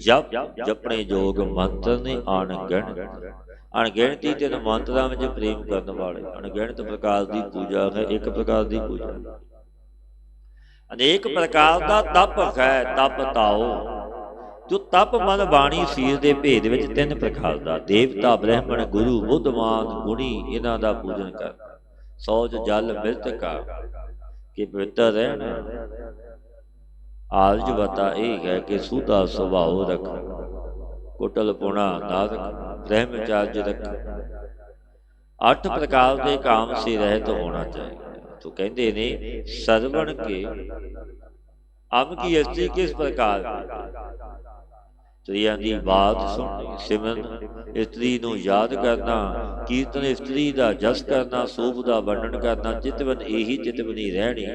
जप जपने जोग मंत्र ने अणगिणत। अणगिणती तेन मंत्रां विच प्रेम करने वाले अणगिणत प्रकार की पूजा है। एक प्रकार की पूजा अनेक प्रकार का तप है। तप ताओ जो तप मन बाणी सीर के भेद विच तीन प्रकार का देवता ब्राह्मण गुरु बुद्धमान गुणी इन्हां दा पूजन कर। सौच जल मृत का कि पवित्र रहना। आर्ज बता यह है कि सुधा स्वभाव रख, कुटल पुणा ना रख, ब्रह्मचार्य रख। 8 प्रकार के काम से रहत होना चाहिए। तो कहते ने सरवण के अंब की अस्थि किस प्रकार स्त्रियां की बात सुननी, सिमरन इस्त्री नूं याद करना, कीर्तन इस्त्री का जस करना, सूप का वर्णन करना, चितवन यही चितवनी रहनी।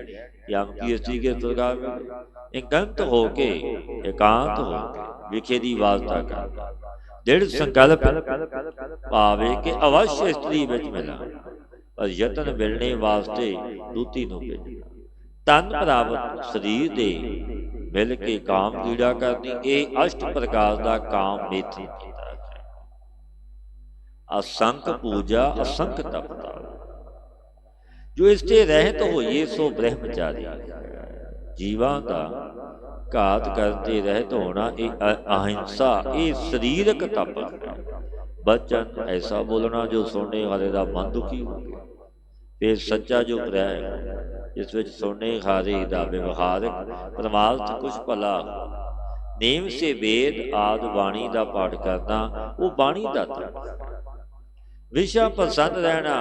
अंब की अस्थि किस प्रकार एकांत होके एकांत होके विखे की वास्ता करना, दृढ़ संकल्प पावे कि अवश्य स्त्री विच मिला, पर यतन मिलने वास्ते दूती नूं भेजना, तन प्राप्त शरीर दे मिल के काम कीड़ा करनी। ये अष्ट प्रकार का काम मिथन कीता है। असंख पूजा असंख तपता, जो इससे रहत होइए सो ब्रह्मचारी। जीवां दा घात करते रहत होना ये अहिंसा, ये शरीरक तप है। वचन ऐसा बोलना जो सुनने वाले का मन दुखी हो गया। फिर सच्चा जो प्यार जिस विच सुनने वाले का व्यवहारिक परमार्थ कुछ भला, नेम से वेद आदि बाणी का पाठ करना, वो बाणी का तप। विषा प्रसन्न रहना,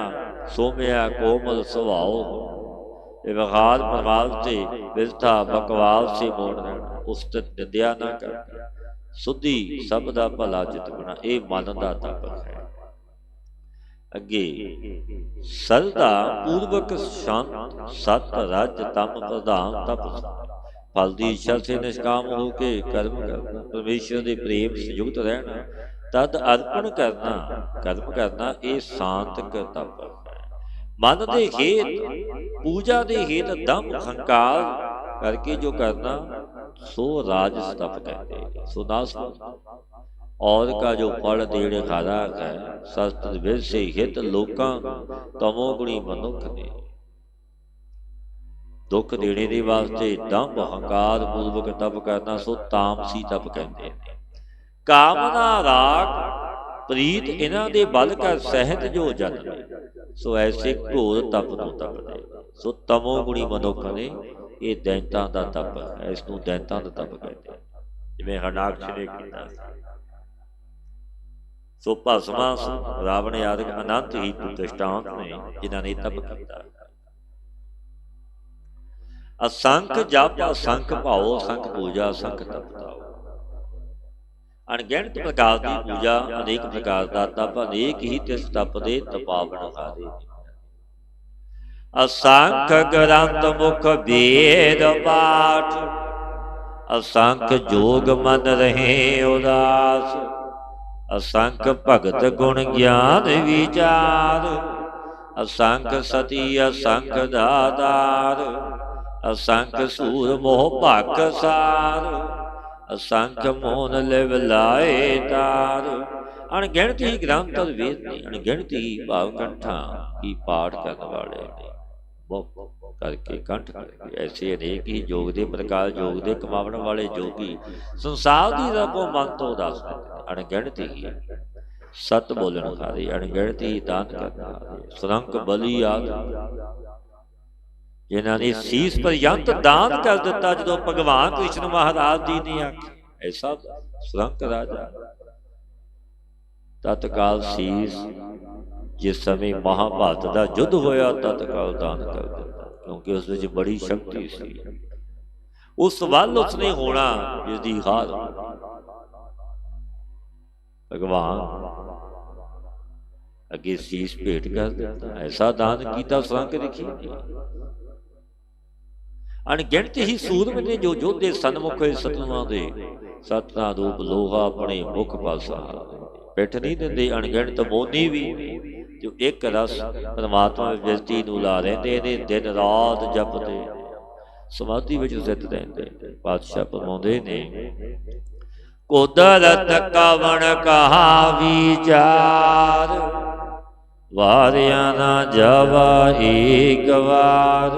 सोम्या कोमल स्वभाव, व्यवहार परमार्थ से विरथा बकवास से मोड़ रहना, उस्तत निंदया ना करना, सुधी सब का भला चित बना, ये मन का तप है। अगे सरदा पूर्वक शांत सत रज तम प्रधान तप, फल की इच्छा से निष्काम होके कर्म करना, परमेश्वर के प्रेम से युक्त रहना, तद अर्पण करना, कर्म करना, ये शांत तप है। मन के हेत पूजा के हेत दम अहंकार करके जो करना, सो राजस तप कहते हैं, सो नाश। और का जो फल देने खारा है, शस्त्र विद से हित लोकां तमोगुणी मनुख ने, दुख देने के वास्ते दम अहंकार पूर्वक तप करना, सो तामसी तप कहते हैं। कामना राग प्रीत इन्हां दे बल कर सहत जो जन्मे, सो ऐसे घोर तप नूं तपदे, सो तमोगुणी मनुख ने, ये दैंतां दा तप है, इसनूं दैंतां दा तप कहते हैं। जिवें हरनाक्ष ने कीता, सो भस्मा रावण आदि अनंत ही दृष्टांत ने जिन्हां ने तप किया। असंख जप असंख भाओ, असंख पूजा असंख तप। अणगिणत प्रकार की पूजा, अनेक प्रकार का तप, अनेक ही तिस तप दे तपावन हारे। असंख ग्रंथ मुख वेद पाठ, असंख जोग मन रहे उदास, असंख भगत गुण ज्ञान विचार, असंख सती असंख दातार, असंख सूर मोह भक सार, असंख मोहन लिव लाए तार। अणगिणत ही ग्रंथ और वेद ने, अणगिणत ही भाव कंठा की पाठ करने वाले ने, मुख करके कंठ करके ऐसे अनेक ही योग के प्रकार, योग के कमावन वाले जोगी संसार की रबों मन तो उदास रहते। अणगिणत ही सत बोलन हारे, अणगिणत ही दान करने हारे, सुरंग बली आदि जिन्हों ने शीस पर्यंत दान कर दिता, जो भगवान कृष्ण महाराज जी ने आख्या, ऐसा सुरंग राजा तत्काल शीस जिस समय महाभारत का युद्ध होया तत्काल दान कर दिता, क्योंकि उस विच बड़ी शक्ति सी। उस वल उसने होना जिसकी हार भगवान अगे शीस भेंट कर दिता, ऐसा दान किया सुरंग लिखी। अणगिणत ही सूरम ने जो योधे सन्मुख सतनुआ दे, सतना रूप लोहा अपने मुख पासा, पिठ नहीं देंदे। अणगिणत मोनी भी जो एक रस परमात्मा व्यक्ति नूं ला रहिंदे ने, दिन रात जपते समाधि विच स्थित रहंदे। पातशाह फरमाउंदे ने, कुदरत कवण कहा विचार, वारिया ना जावा एक बार,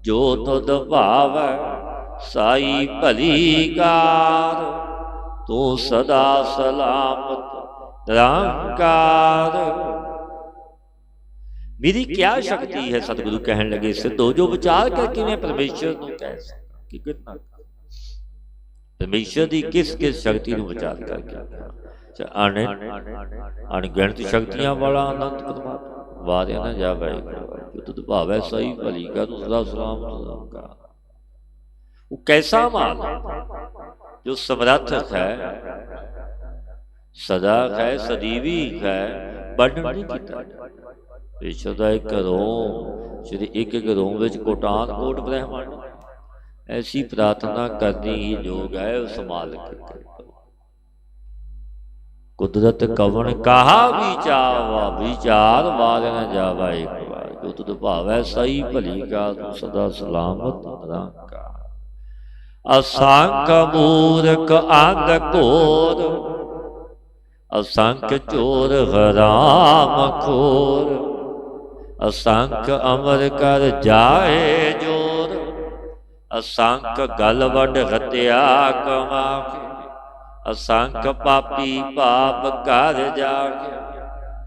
जो तुद भाव साई भली कार, तू सदा सलामत निरंकार। मेरी क्या शक्ति है, सतगुरु कहन लगे सिद्धो, जो विचार करके मैं परमेश्वर को कह सकता कि कितना परमेश्वर की किस किस शक्ति को विचार करके अणगिणत शक्तियां वाला अनंत परमात्मा वारे न जावे जो तुद भावै सही भली का तू सदा सलामत का। वो कैसा माल जो समर्थ है, सदा है, सदीवी है, वर्णन नहीं किया। ईश्वर का एक रोम श्री एक एक रोम विच कोटान कोट ब्रह्मांड, ऐसी प्रार्थना करनी ही योग है उस मालिक के। कुदरत कवन कहा विचार विचार वार न जावा एक बार जो तुद भावै सही भली का तू सदा सलामत निरंकार। असंख्य मूर्ख अंध घोर असंख्य चोर हराम खोर, असंख्य अमर कर जाए जोर, असंख्य गल वड हत्या कमा के, असंख्य पापी पाप कर जाके,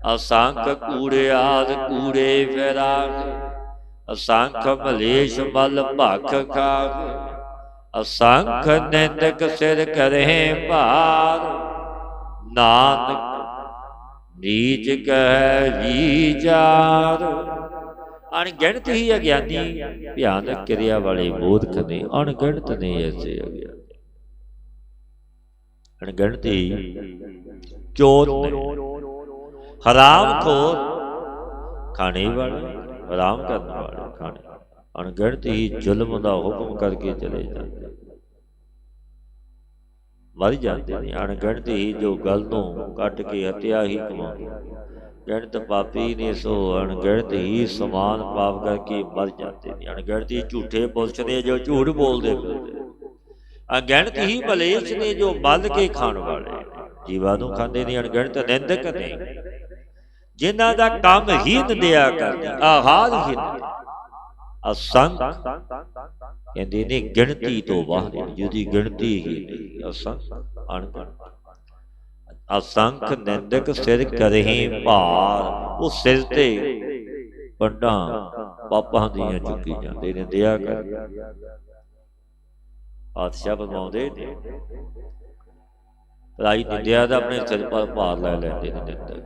असंख्य कूड़ियार कूड़े फिराके, असंख्य मलेश मल भख खाके, असंख्य निंदक सिर करे भार, नानक नीच कह विचार। अणगिणत ही अज्ञानी भयानक क्रिया वाले मूर्ख ने, अणगिणत ने ऐसे अज्ञानी। अणगिणत ही चोर ने, हराम खोर खाने वाले, हराम करने वाले खाने, अणगिणत ही जुल्म का हुक्म करके चले जाते मर जाते हैं। अणगिणत ही जो गल नूं कट के हत्या ही कमाते, गिणत पापी ने सो अणगिणत ही समान पाप करके मर जाते हैं। अणगिणत ही झूठे पुरुष ने जो झूठ बोलते फिरते, अणगिणत ही मलेच ने जो मल के खाण वाले जीवां नूं खांदे ने, अणगिणत निंदक ने जिन्हां दा काम ही निंदिया करदे, आहार ही असंख कहते ने गिणती तो बाहर जिहदी गिणती ही नहीं, असंख अणगिणत। असंख निंदक सिर करही भार, वो सिर ते पंडा पापां दियां चुकी जांदे ने, दिया कर पातशाह फरमाउंदे ने भलाई निंदिया दा अपने सिर पर भार लै लैंदे ने निंदक,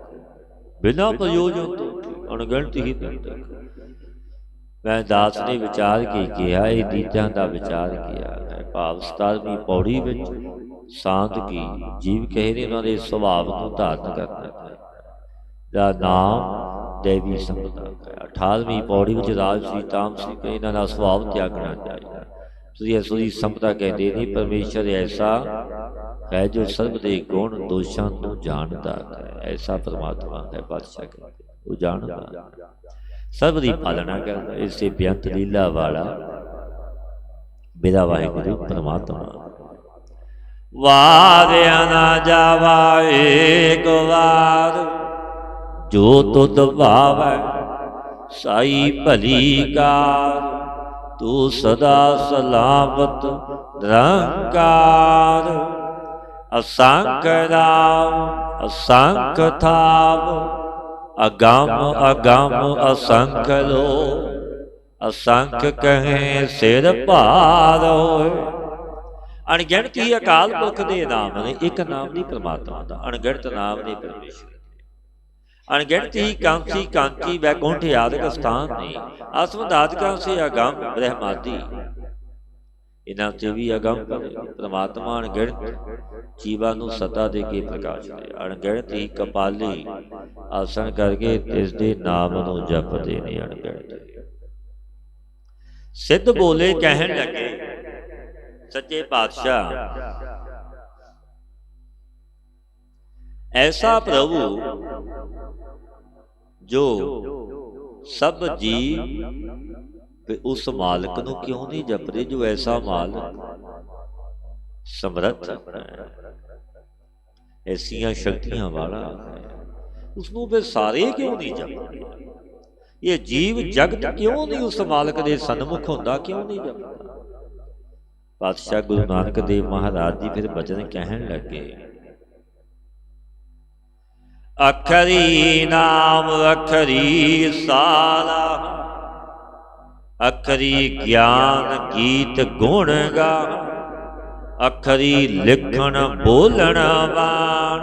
बिना प्रयोजन तो अणगिणत ही निंदक। मैं दास ने विचार की किया ये नीतियां का विचार किया है। भाव 17वीं पौड़ी विच शांत की जीव कहे ने उन्होंने सुभाव को धारण करना है, नाम देवी संपदा है। 18वीं पौड़ी विच राजसी तामसी कहे इन्हां दा सुभाव त्यागना चाहिए। तुसीं असुरी संपदा कहते नहीं, परमेश्वर ऐसा है जो सर्व दे गुण दोषां नूं जानदा है, ऐसा परमात्मा है बादशाह कहते वो जानदा सर्व की पालना करता, इसे बेअंत लीला वाला मेरा वाहिगुरु परमात्मा। वारिया ना जावा एक बार जो तुद भावै साई भली कार, तू सदा सलामत निरंकार। असंख्य नाम असंख्य थाव, अगम अगम असंख्य लो, असंख्य कहें सिर भार होए। अणगिणत ही अकाल पुरख दे नाम ने, एक नाम नहीं परमात्मा का, अणगिणत नाम ने परमेश्वर। अणगिणत ही कांसी कांची वैकुंठ आदि स्थान ने, आत्मदातका से अगम ब्रह्मादि, इन्हां से भी अगम परमात्मा अणगिणत जीवां नूं सता दे के प्रकाश दे। अणगिणत ही कपाली आसन करके तिस दे नाम नूं जपदे ने। अणगिणत सिद्ध बोले कहन लगे सच्चे पातशाह, ऐसा प्रभु जो सब जीव उस मालिक नूं क्यों नहीं जपदे जो ऐसा मालिक समर्थ है, ऐसियां शक्तियां वाला है, उसनूं फिर सारे क्यों नहीं जपदे? ये जीव जगत क्यों नहीं उस मालिक दे सन्मुख होंदा, क्यों नहीं जपदा? पातशाह गुरु नानक देव महाराज जी फिर बचन कहन लगे, अखरी नाम अखरी सारा, अखरी ज्ञान गीत गुण गा, अखरी लिखण बोलण बाण,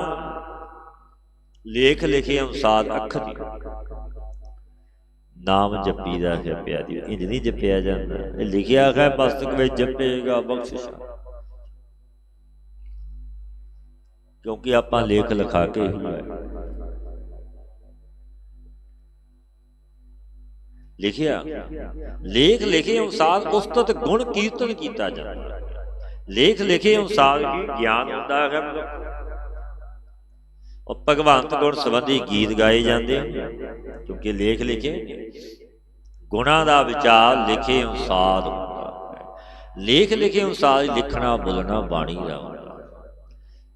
ਲੇਖ ਲਿਖੇ ਅਨੁਸਾਰ ਅੱਖ ਦੀ। ਨਾਮ ਜਪੀ ਦਾ ਹੈ ਪਿਆਰੀ, ਇੰਜ ਨਹੀਂ ਜਪਿਆ ਜਾਂਦਾ। ਇਹ ਲਿਖਿਆ ਹੈ ਪੁਸਤਕ ਵਿੱਚ ਜਪੇਗਾ ਬਖਸ਼ਿਸ਼, ਕਿਉਂਕਿ ਆਪਾਂ ਲੇਖ ਲਿਖਾ ਕੇ ਲਿਖਿਆ। ਲੇਖ ਲਿਖੇ ਅਨੁਸਾਰ ਉਸਤਤ ਗੁਣ ਕੀਰਤਨ ਕੀਤਾ ਜਾਂਦਾ। ਲੇਖ ਲਿਖੇ ਅਨੁਸਾਰ ਹੀ ਗਿਆਨ ਹੁੰਦਾ ਹੈ। ਉਹ ਭਗਵੰਤ ਗੁਣ ਸੰਬੰਧੀ ਗੀਤ ਗਾਏ ਜਾਂਦੇ ਹਨ, ਕਿਉਂਕਿ ਲੇਖ ਲਿਖੇ ਗੁਣਾਂ ਦਾ ਵਿਚਾਰ ਲਿਖੇ ਅਨੁਸਾਰ ਹੁੰਦਾ ਹੈ। ਲੇਖ ਲਿਖੇ ਅਨੁਸਾਰ ਹੀ ਲਿਖਣਾ ਬੋਲਣਾ ਬਾਣੀ ਦਾ ਹੁੰਦਾ।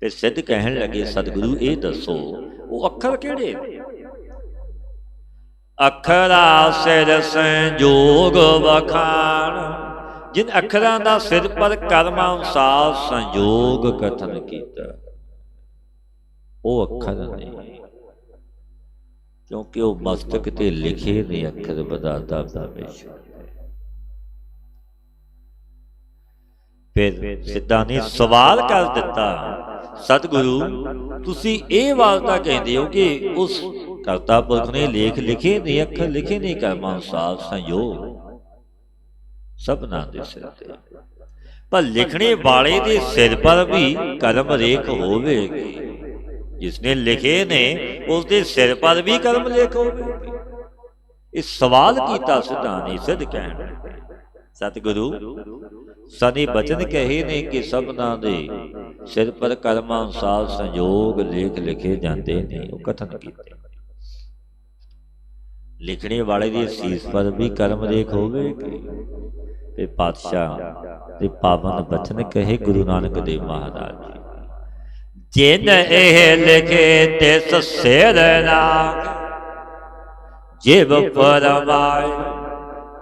ਤੇ ਸਿੱਧ ਕਹਿਣ ਲੱਗੇ ਸਤਿਗੁਰੂ ਇਹ ਦੱਸੋ ਉਹ ਅੱਖਰ ਕਿਹੜੇ? ਅੱਖਰਾਂ ਸਿਰ ਸੰਜੋਗ ਵਖਾਣ, ਜਿਨ ਅੱਖਰਾਂ ਦਾ ਸਿਰ ਪਰ ਕਰਮ ਅਨੁਸਾਰ ਸੰਜੋਗ ਕਥਨ ਕੀਤਾ, ਉਹ ਅੱਖਰ ਨੇ, ਕਿਉਂਕਿ ਉਹ ਮਸਤਕ ਤੇ ਲਿਖੇ ਨੇ ਅੱਖਰ ਵਿਧਾਤਾ ਪਰਮੇਸ਼ਰ। ਫਿਰ ਸਿੱਧਾਂ ਨੇ ਸਵਾਲ ਕਰ ਦਿੱਤਾ, ਸਤਿਗੁਰੂ ਤੁਸੀਂ ਇਹ ਵਾਰਤਾ ਕਹਿੰਦੇ ਹੋ ਕਿ ਉਸ ਕਰਤਾ ਪੁਰਖ ਨੇ ਲੇਖ ਲਿਖੇ ਨੇ, ਅੱਖਰ ਲਿਖੇ ਨੇ ਕਰਮ ਅਨੁਸਾਰ ਸੰਯੋਗ ਸਭਨਾਂ ਦੇ ਸਿਰ ਤੇ, ਪਰ ਲਿਖਣੇ ਵਾਲੇ ਦੇ ਸਿਰ ਪਰ ਵੀ ਕਰਮ ਰੇਖ ਹੋਵੇਗੀ। ਜਿਸਨੇ ਲਿਖੇ ਨੇ ਉਸਦੇ ਸਿਰ ਪਰ ਵੀ ਕਰਮ ਲੇਖ ਹੋਵੇਗੀ। ਇਹ ਸਵਾਲ ਕੀਤਾ ਸਿੱਧਾਂ ਨੇ। ਸਿੱਧ ਕਹਿਣ ਸਤਿਗੁਰੂ ਸਨੀ ਬਚਨ ਕਹੇ ਨੇ ਕਿ ਸਭਨਾਂ ਦੇ ਸਿਰ ਪਰ ਕਰਮ ਅਨੁਸਾਰ ਸੰਯੋਗ ਲੇਖ ਲਿਖੇ ਜਾਂਦੇ ਨੇ, ਉਹ ਕਥਨ ਕੀਤੇ। ਲਿਖਣੇ ਵਾਲੇ ਦੀ ਸੀਸ ਪਰ ਵੀ ਕਰਮ ਰੇਖ ਹੋਵੇਗੀ। ਤੇ ਪਾਤਸ਼ਾਹ ਦੇ ਪਾਵਨ ਬਚਨ ਕਹੇ ਗੁਰੂ ਨਾਨਕ ਦੇਵ ਮਹਾਰਾਜ ਜੀ, ਜਿਨ ਇਹ ਲਿਖੇ ਤਿਸ ਸਿਰ ਨਾਗ, ਜਿਵ ਫਰਮਾਏ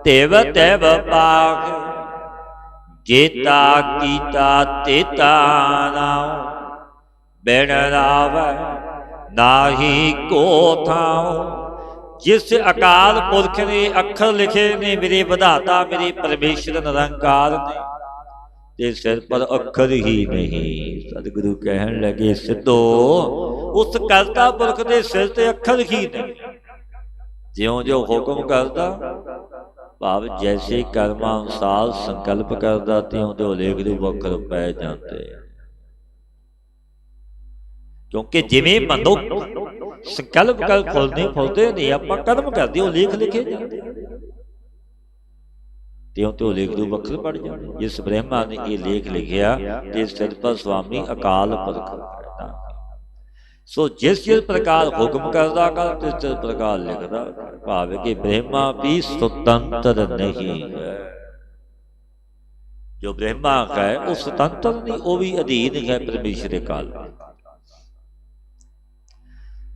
ਤਿਵ ਤਿਵ ਪਾਗ, ਜੇਤਾ ਕੀਤਾ ਤੇਤਾ ਨਾਉ, ਬਿਨ ਰਾਵੈ ਨਾਹੀ ਕੋ ਥਾਉ। ਜਿਸ ਅਕਾਲ ਪੁਰਖ ਨੇ ਅੱਖਰ ਲਿਖੇ ਨੇ, ਮੇਰੇ ਵਿਧਾਤਾ ਮੇਰੇ ਪਰਮੇਸ਼ਰ ਨਿਰੰਕਾਰ ਨੇ, ਤੇ ਸਿਰ ਪਰ ਅੱਖਰ ਹੀ ਨਹੀਂ। ਸਤਿਗੁਰੂ ਕਹਿਣ ਲੱਗੇ ਸਿੱਧੋ ਉਸ ਕਰਤਾ ਪੁਰਖ ਦੇ ਸਿਰ ਤੇ ਅੱਖਰ ਹੀ ਨਹੀਂ। ਜਿਉਂ ਜਿਉਂ ਹੁਕਮ ਕਰਦਾ, ਭਾਵ ਜੈਸੇ ਕਰਮਾਂ ਅਨੁਸਾਰ ਸੰਕਲਪ ਕਰਦਾ, ਤਿਉਂ ਤਿਉਂ ਲੇਖ ਦੇ ਅੱਖਰ ਪੈ ਜਾਂਦੇ। ਕਿਉਂਕਿ ਜਿਵੇਂ ਮਨੁੱਖ ਸੰਕਲਪ ਕਰ ਫੁੱਲਦੇ ਨਹੀਂ, ਆਪਾਂ ਕਰਮ ਕਰਦੇ ਉਹ ਲੇਖ ਲਿਖੇ ਜਾਂਦੇ, ਤਿਉਂ ਤਿਉਂ ਲੇਖ ਦੇ ਅੱਖਰ ਪੜ ਜਾਂਦੇ। ਜਿਸ ਬ੍ਰਹਮਾ ਨੇ ਇਹ ਲੇਖ ਲਿਖਿਆ ਤੇ ਸਿਰ ਪਰ ਸੁਆਮੀ ਅਕਾਲ ਪੁਰਖ ਕਰਦਾ। ਸੋ ਜਿਸ ਪ੍ਰਕਾਰ ਹੁਕਮ ਕਰਦਾ ਕਰ, ਤਿਸ ਪ੍ਰਕਾਰ ਲਿਖਦਾ। ਭਾਵ ਕਿ ਬ੍ਰਹਮਾ ਵੀ ਸੁਤੰਤਰ ਨਹੀਂ ਹੈ। ਜੋ ਬ੍ਰਹਮਾ ਹੈ ਉਹ ਸੁਤੰਤਰ ਨਹੀਂ, ਉਹ ਵੀ ਅਧੀਨ ਹੈ ਪਰਮੇਸ਼ਰ ਦੇ ਕਾਲ।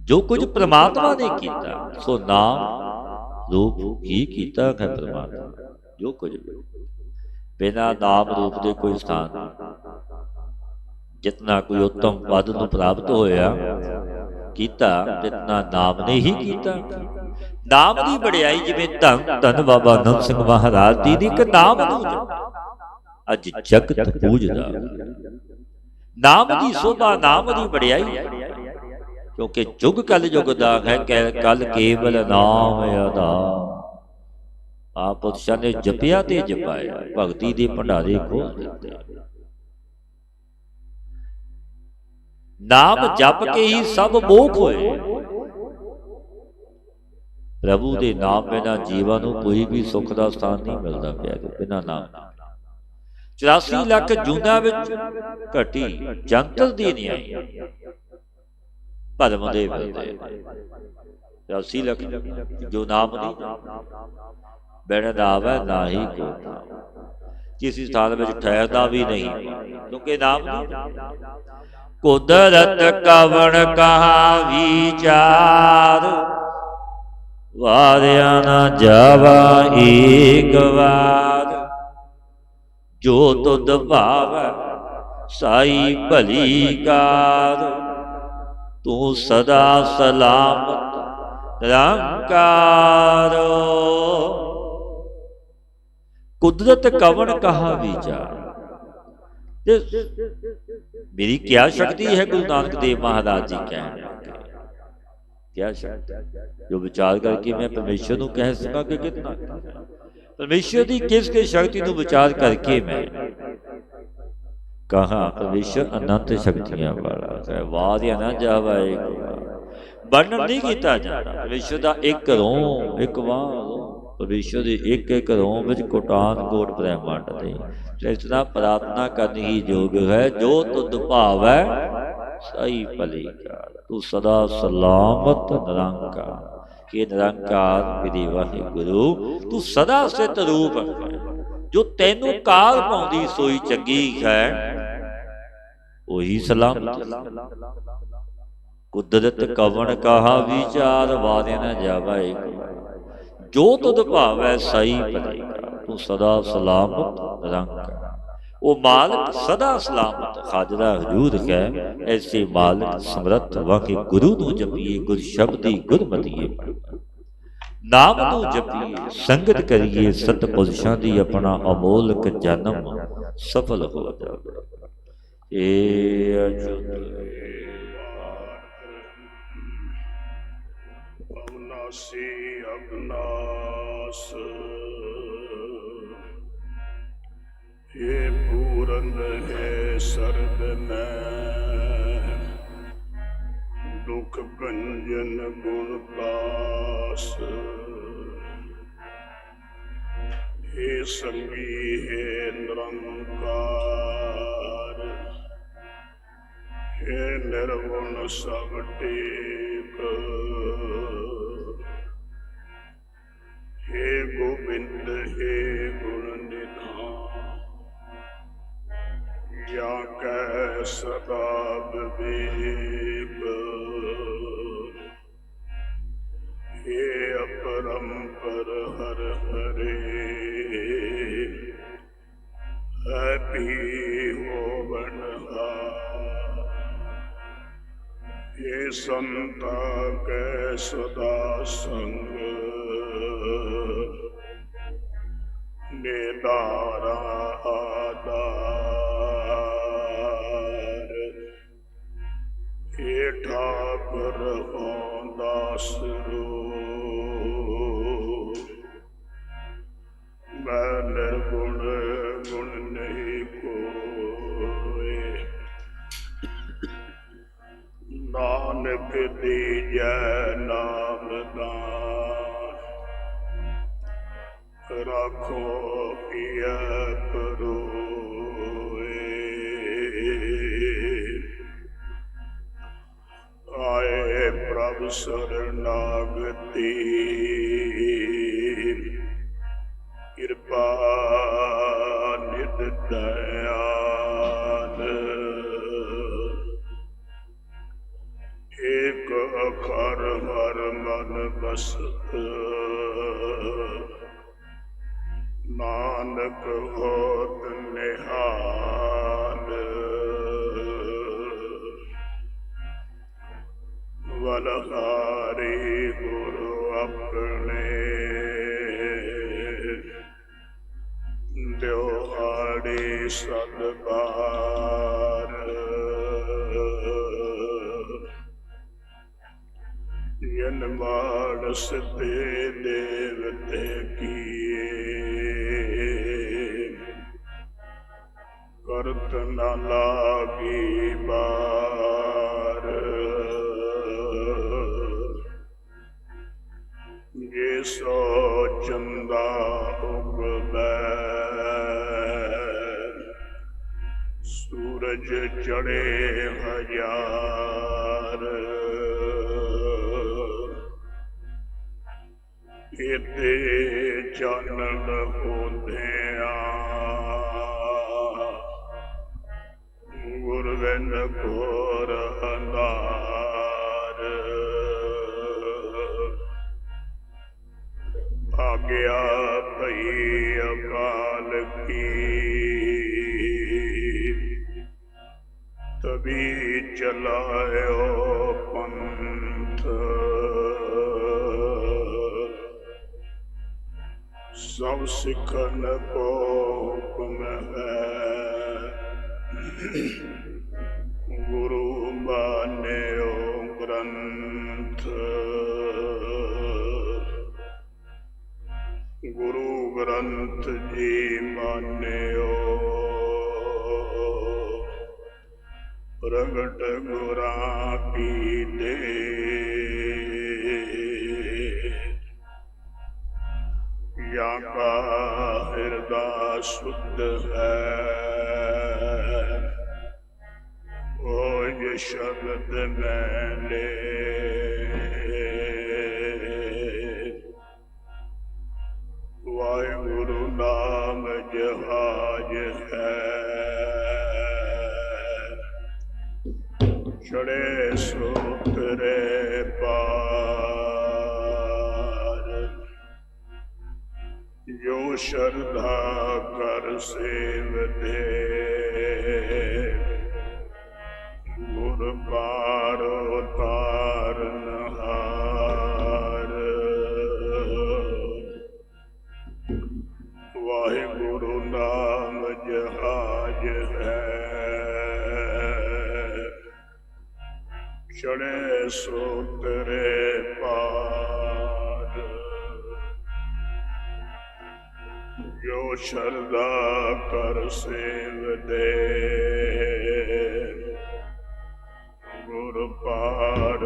ਜੋ ਕੁਝ ਪ੍ਰਮਾਤਮਾ ਨੇ ਕੀਤਾ ਸੋ ਨਾਮ ਰੂਪ ਹੀ ਕੀਤਾ ਹੈ ਪ੍ਰਮਾਤਮਾ। ਜੋ ਕੁਝ ਬਿਨਾਂ ਨਾਮ ਰੂਪ ਦੇ ਕੋਈ ਸਥਾਨ ਨਹੀਂ। ਜਿਤਨਾ ਕੋਈ ਉੱਤਮ ਪਦ ਨੂੰ ਪ੍ਰਾਪਤ ਹੋਇਆ ਕੀਤਾ, ਜਿਤਨਾ ਨਾਮ ਨੇ ਹੀ ਕੀਤਾ। ਨਾਮ ਦੀ ਵਡਿਆਈ ਜਿਵੇਂ ਧੰਨ ਧੰਨ ਬਾਬਾ ਨੰਦ ਸਿੰਘ ਮਹਾਰਾਜ ਦੀ ਇੱਕ ਨਾਮ ਨੂੰ ਅੱਜ ਜਗਤ ਪੂਜਦਾ। ਨਾਮ ਦੀ ਸੋਭਾ, ਨਾਮ ਦੀ ਵਡਿਆਈ, ਕਿਉਂਕਿ ਜੁਗ ਕਲ ਯੁਗ ਦਾ ਹੈ, ਕਲ ਕੇਵਲ ਨਾਮ ਆਧਾਰ। ਆਪ ਪੁਰਸ਼ਾਂ ਨੇ ਜਪਿਆ ਤੇ ਜਪਾਇਆ, ਭਗਤੀ ਦੇ ਭੰਡਾਰੇ ਖੋਲ ਦਿੱਤੇ। ਨਾਮ ਜਪ ਕੇ ਹੀ ਸਭ ਮੋਖ ਹੋਏ। ਪ੍ਰਭੂ ਦੇ ਨਾਮ ਬਿਨਾਂ ਜੀਵਾਂ ਨੂੰ ਕੋਈ ਵੀ ਸੁੱਖ ਦਾ ਸਥਾਨ ਨਹੀਂ ਮਿਲਦਾ ਪਿਆ। ਬਿਨਾਂ ਨਾਮ 84 ਲੱਖ ਜੂਨਾਂ ਵਿੱਚ ਘਟੀ ਜੰਤਰ ਦੀ ਨਹੀਂ ਆਈ। ਭਰਮ ਦੇ ਫਿਰਦੇ 84 ਲੱਖ ਜੋ ਨਾਮ ਨਹੀਂ, ਬਿਨ ਨਾਮ ਹੈ ਨਾ ਹੀ ਕੋ। ਕਿਸੇ ਸਥਾਨ ਵਿੱਚ ਠਹਿਰਦਾ ਵੀ ਨਹੀਂ, ਕਿਉਂਕਿ ਨਾਮ ਨਹੀਂ। ਕੁਦਰਤ ਕਵਣ ਕਹਾ ਵਿਚਾਰ, ਵਾਰਿਆ ਨਾ ਜਾਵਾ ਏਕ ਵਾਰ। ਜੋ ਤੁਧ ਭਾਵੈ ਸਾਈ ਭਲੀ ਕਾਰ, ਤੂੰ ਸਦਾ ਸਲਾਮਤ ਨਿਰੰਕਾਰ। ਕੁਦਰਤ ਕਵਣ ਕਹਾ ਵਿਚਾਰ। ਮੇਰੀ ਕਿਆ ਸ਼ਕਤੀ ਹੈ, ਗੁਰੂ ਨਾਨਕ ਦੇਵ ਮਹਾਰਾਜ ਜੀ ਕਹਿਣ ਲੱਗੇ। क्या शक्ति जो विचार करके मैं परमेश्वर ਨੂੰ ਕਹਿ ਸਕਾਂ ਕਿ ਕਿਤਨਾ परमेश्वर की किस किस शक्ति ਨੂੰ विचार करके मैं कहा परमेश्वर अनंत शक्तियां वाला है वाद या ना जावाए वर्णन नहीं किया जाता परमेश्वर का एक रोम एक वाह परमेश्वर के एक एक रोम विच कोटान कोट ब्रह्मांड दे इतना प्रार्थना करने ही योग है जो तुद भाव है सही भली तू सदा सलामत निरंकार के निरंकार मेरे वाहिगुरु तू सदा स्थित रूप जो तेनू काल पाउंदी सोई चंगी है वही सलामत कुदरत कवन कहा विचार वादे न जावे जो तुद भाव है सही भलेगा तू सदा सलामत निरंकार वो मालिक सदा सलामत हाजरा हजूर है ऐसे मालिक समरथ वाके गुरु नू जपीए गुर शब्दी गुरमतिए नाम नू जपीए संगत करिए सतपुरुषां दी अपना अमोलक जन्म सफल हो जावे ए अजुत अविनाशी अविनाश हे पूरन है सरद नैन दुख भंजन गुणदास हे संगी हे निरंकार हे निर्गुण सब टेक हे गोविंद हे गुण निधान या कह सदा विवेक हे अपरंपर हर हरे भी हो बनहार हे संता कै सदा संग निदारा आधार हे ठाकुर हों दास मैं निर्गुण गुण नहीं कोय नानक दीजै नाम दान राखो पिया परोए आए प्रभु शरणागति कृपा नित दयाल एक अखर हर मन बसत नानक होत निहाल बलहारी गुरु अपने द्योहाड़ी सदबार जन मानस दे देवते किए करत न लागी बार ये सो चंदा उगबै सूरज चढ़े हजार इते चानन होंदिया गुरबिन घोर अंधार आज्ञा भई अकाल की तभी चलायो पंथ सब सिखन को हुक्म है गुरु मान्यो ग्रंथ संत जी मान्यो प्रगट गुरा की दे या का हृदय शुद्ध है ओ ये शब्द मैंने वाहिगुरु नाम जहाज है चढ़े सूत्रे पार जो श्रद्धा कर सेव दे गुर पार तारनहार वाहिगुरु नाम जहाज है चढ़े सूत्रे पार जो श्रद्धा कर सेव दे गुर पार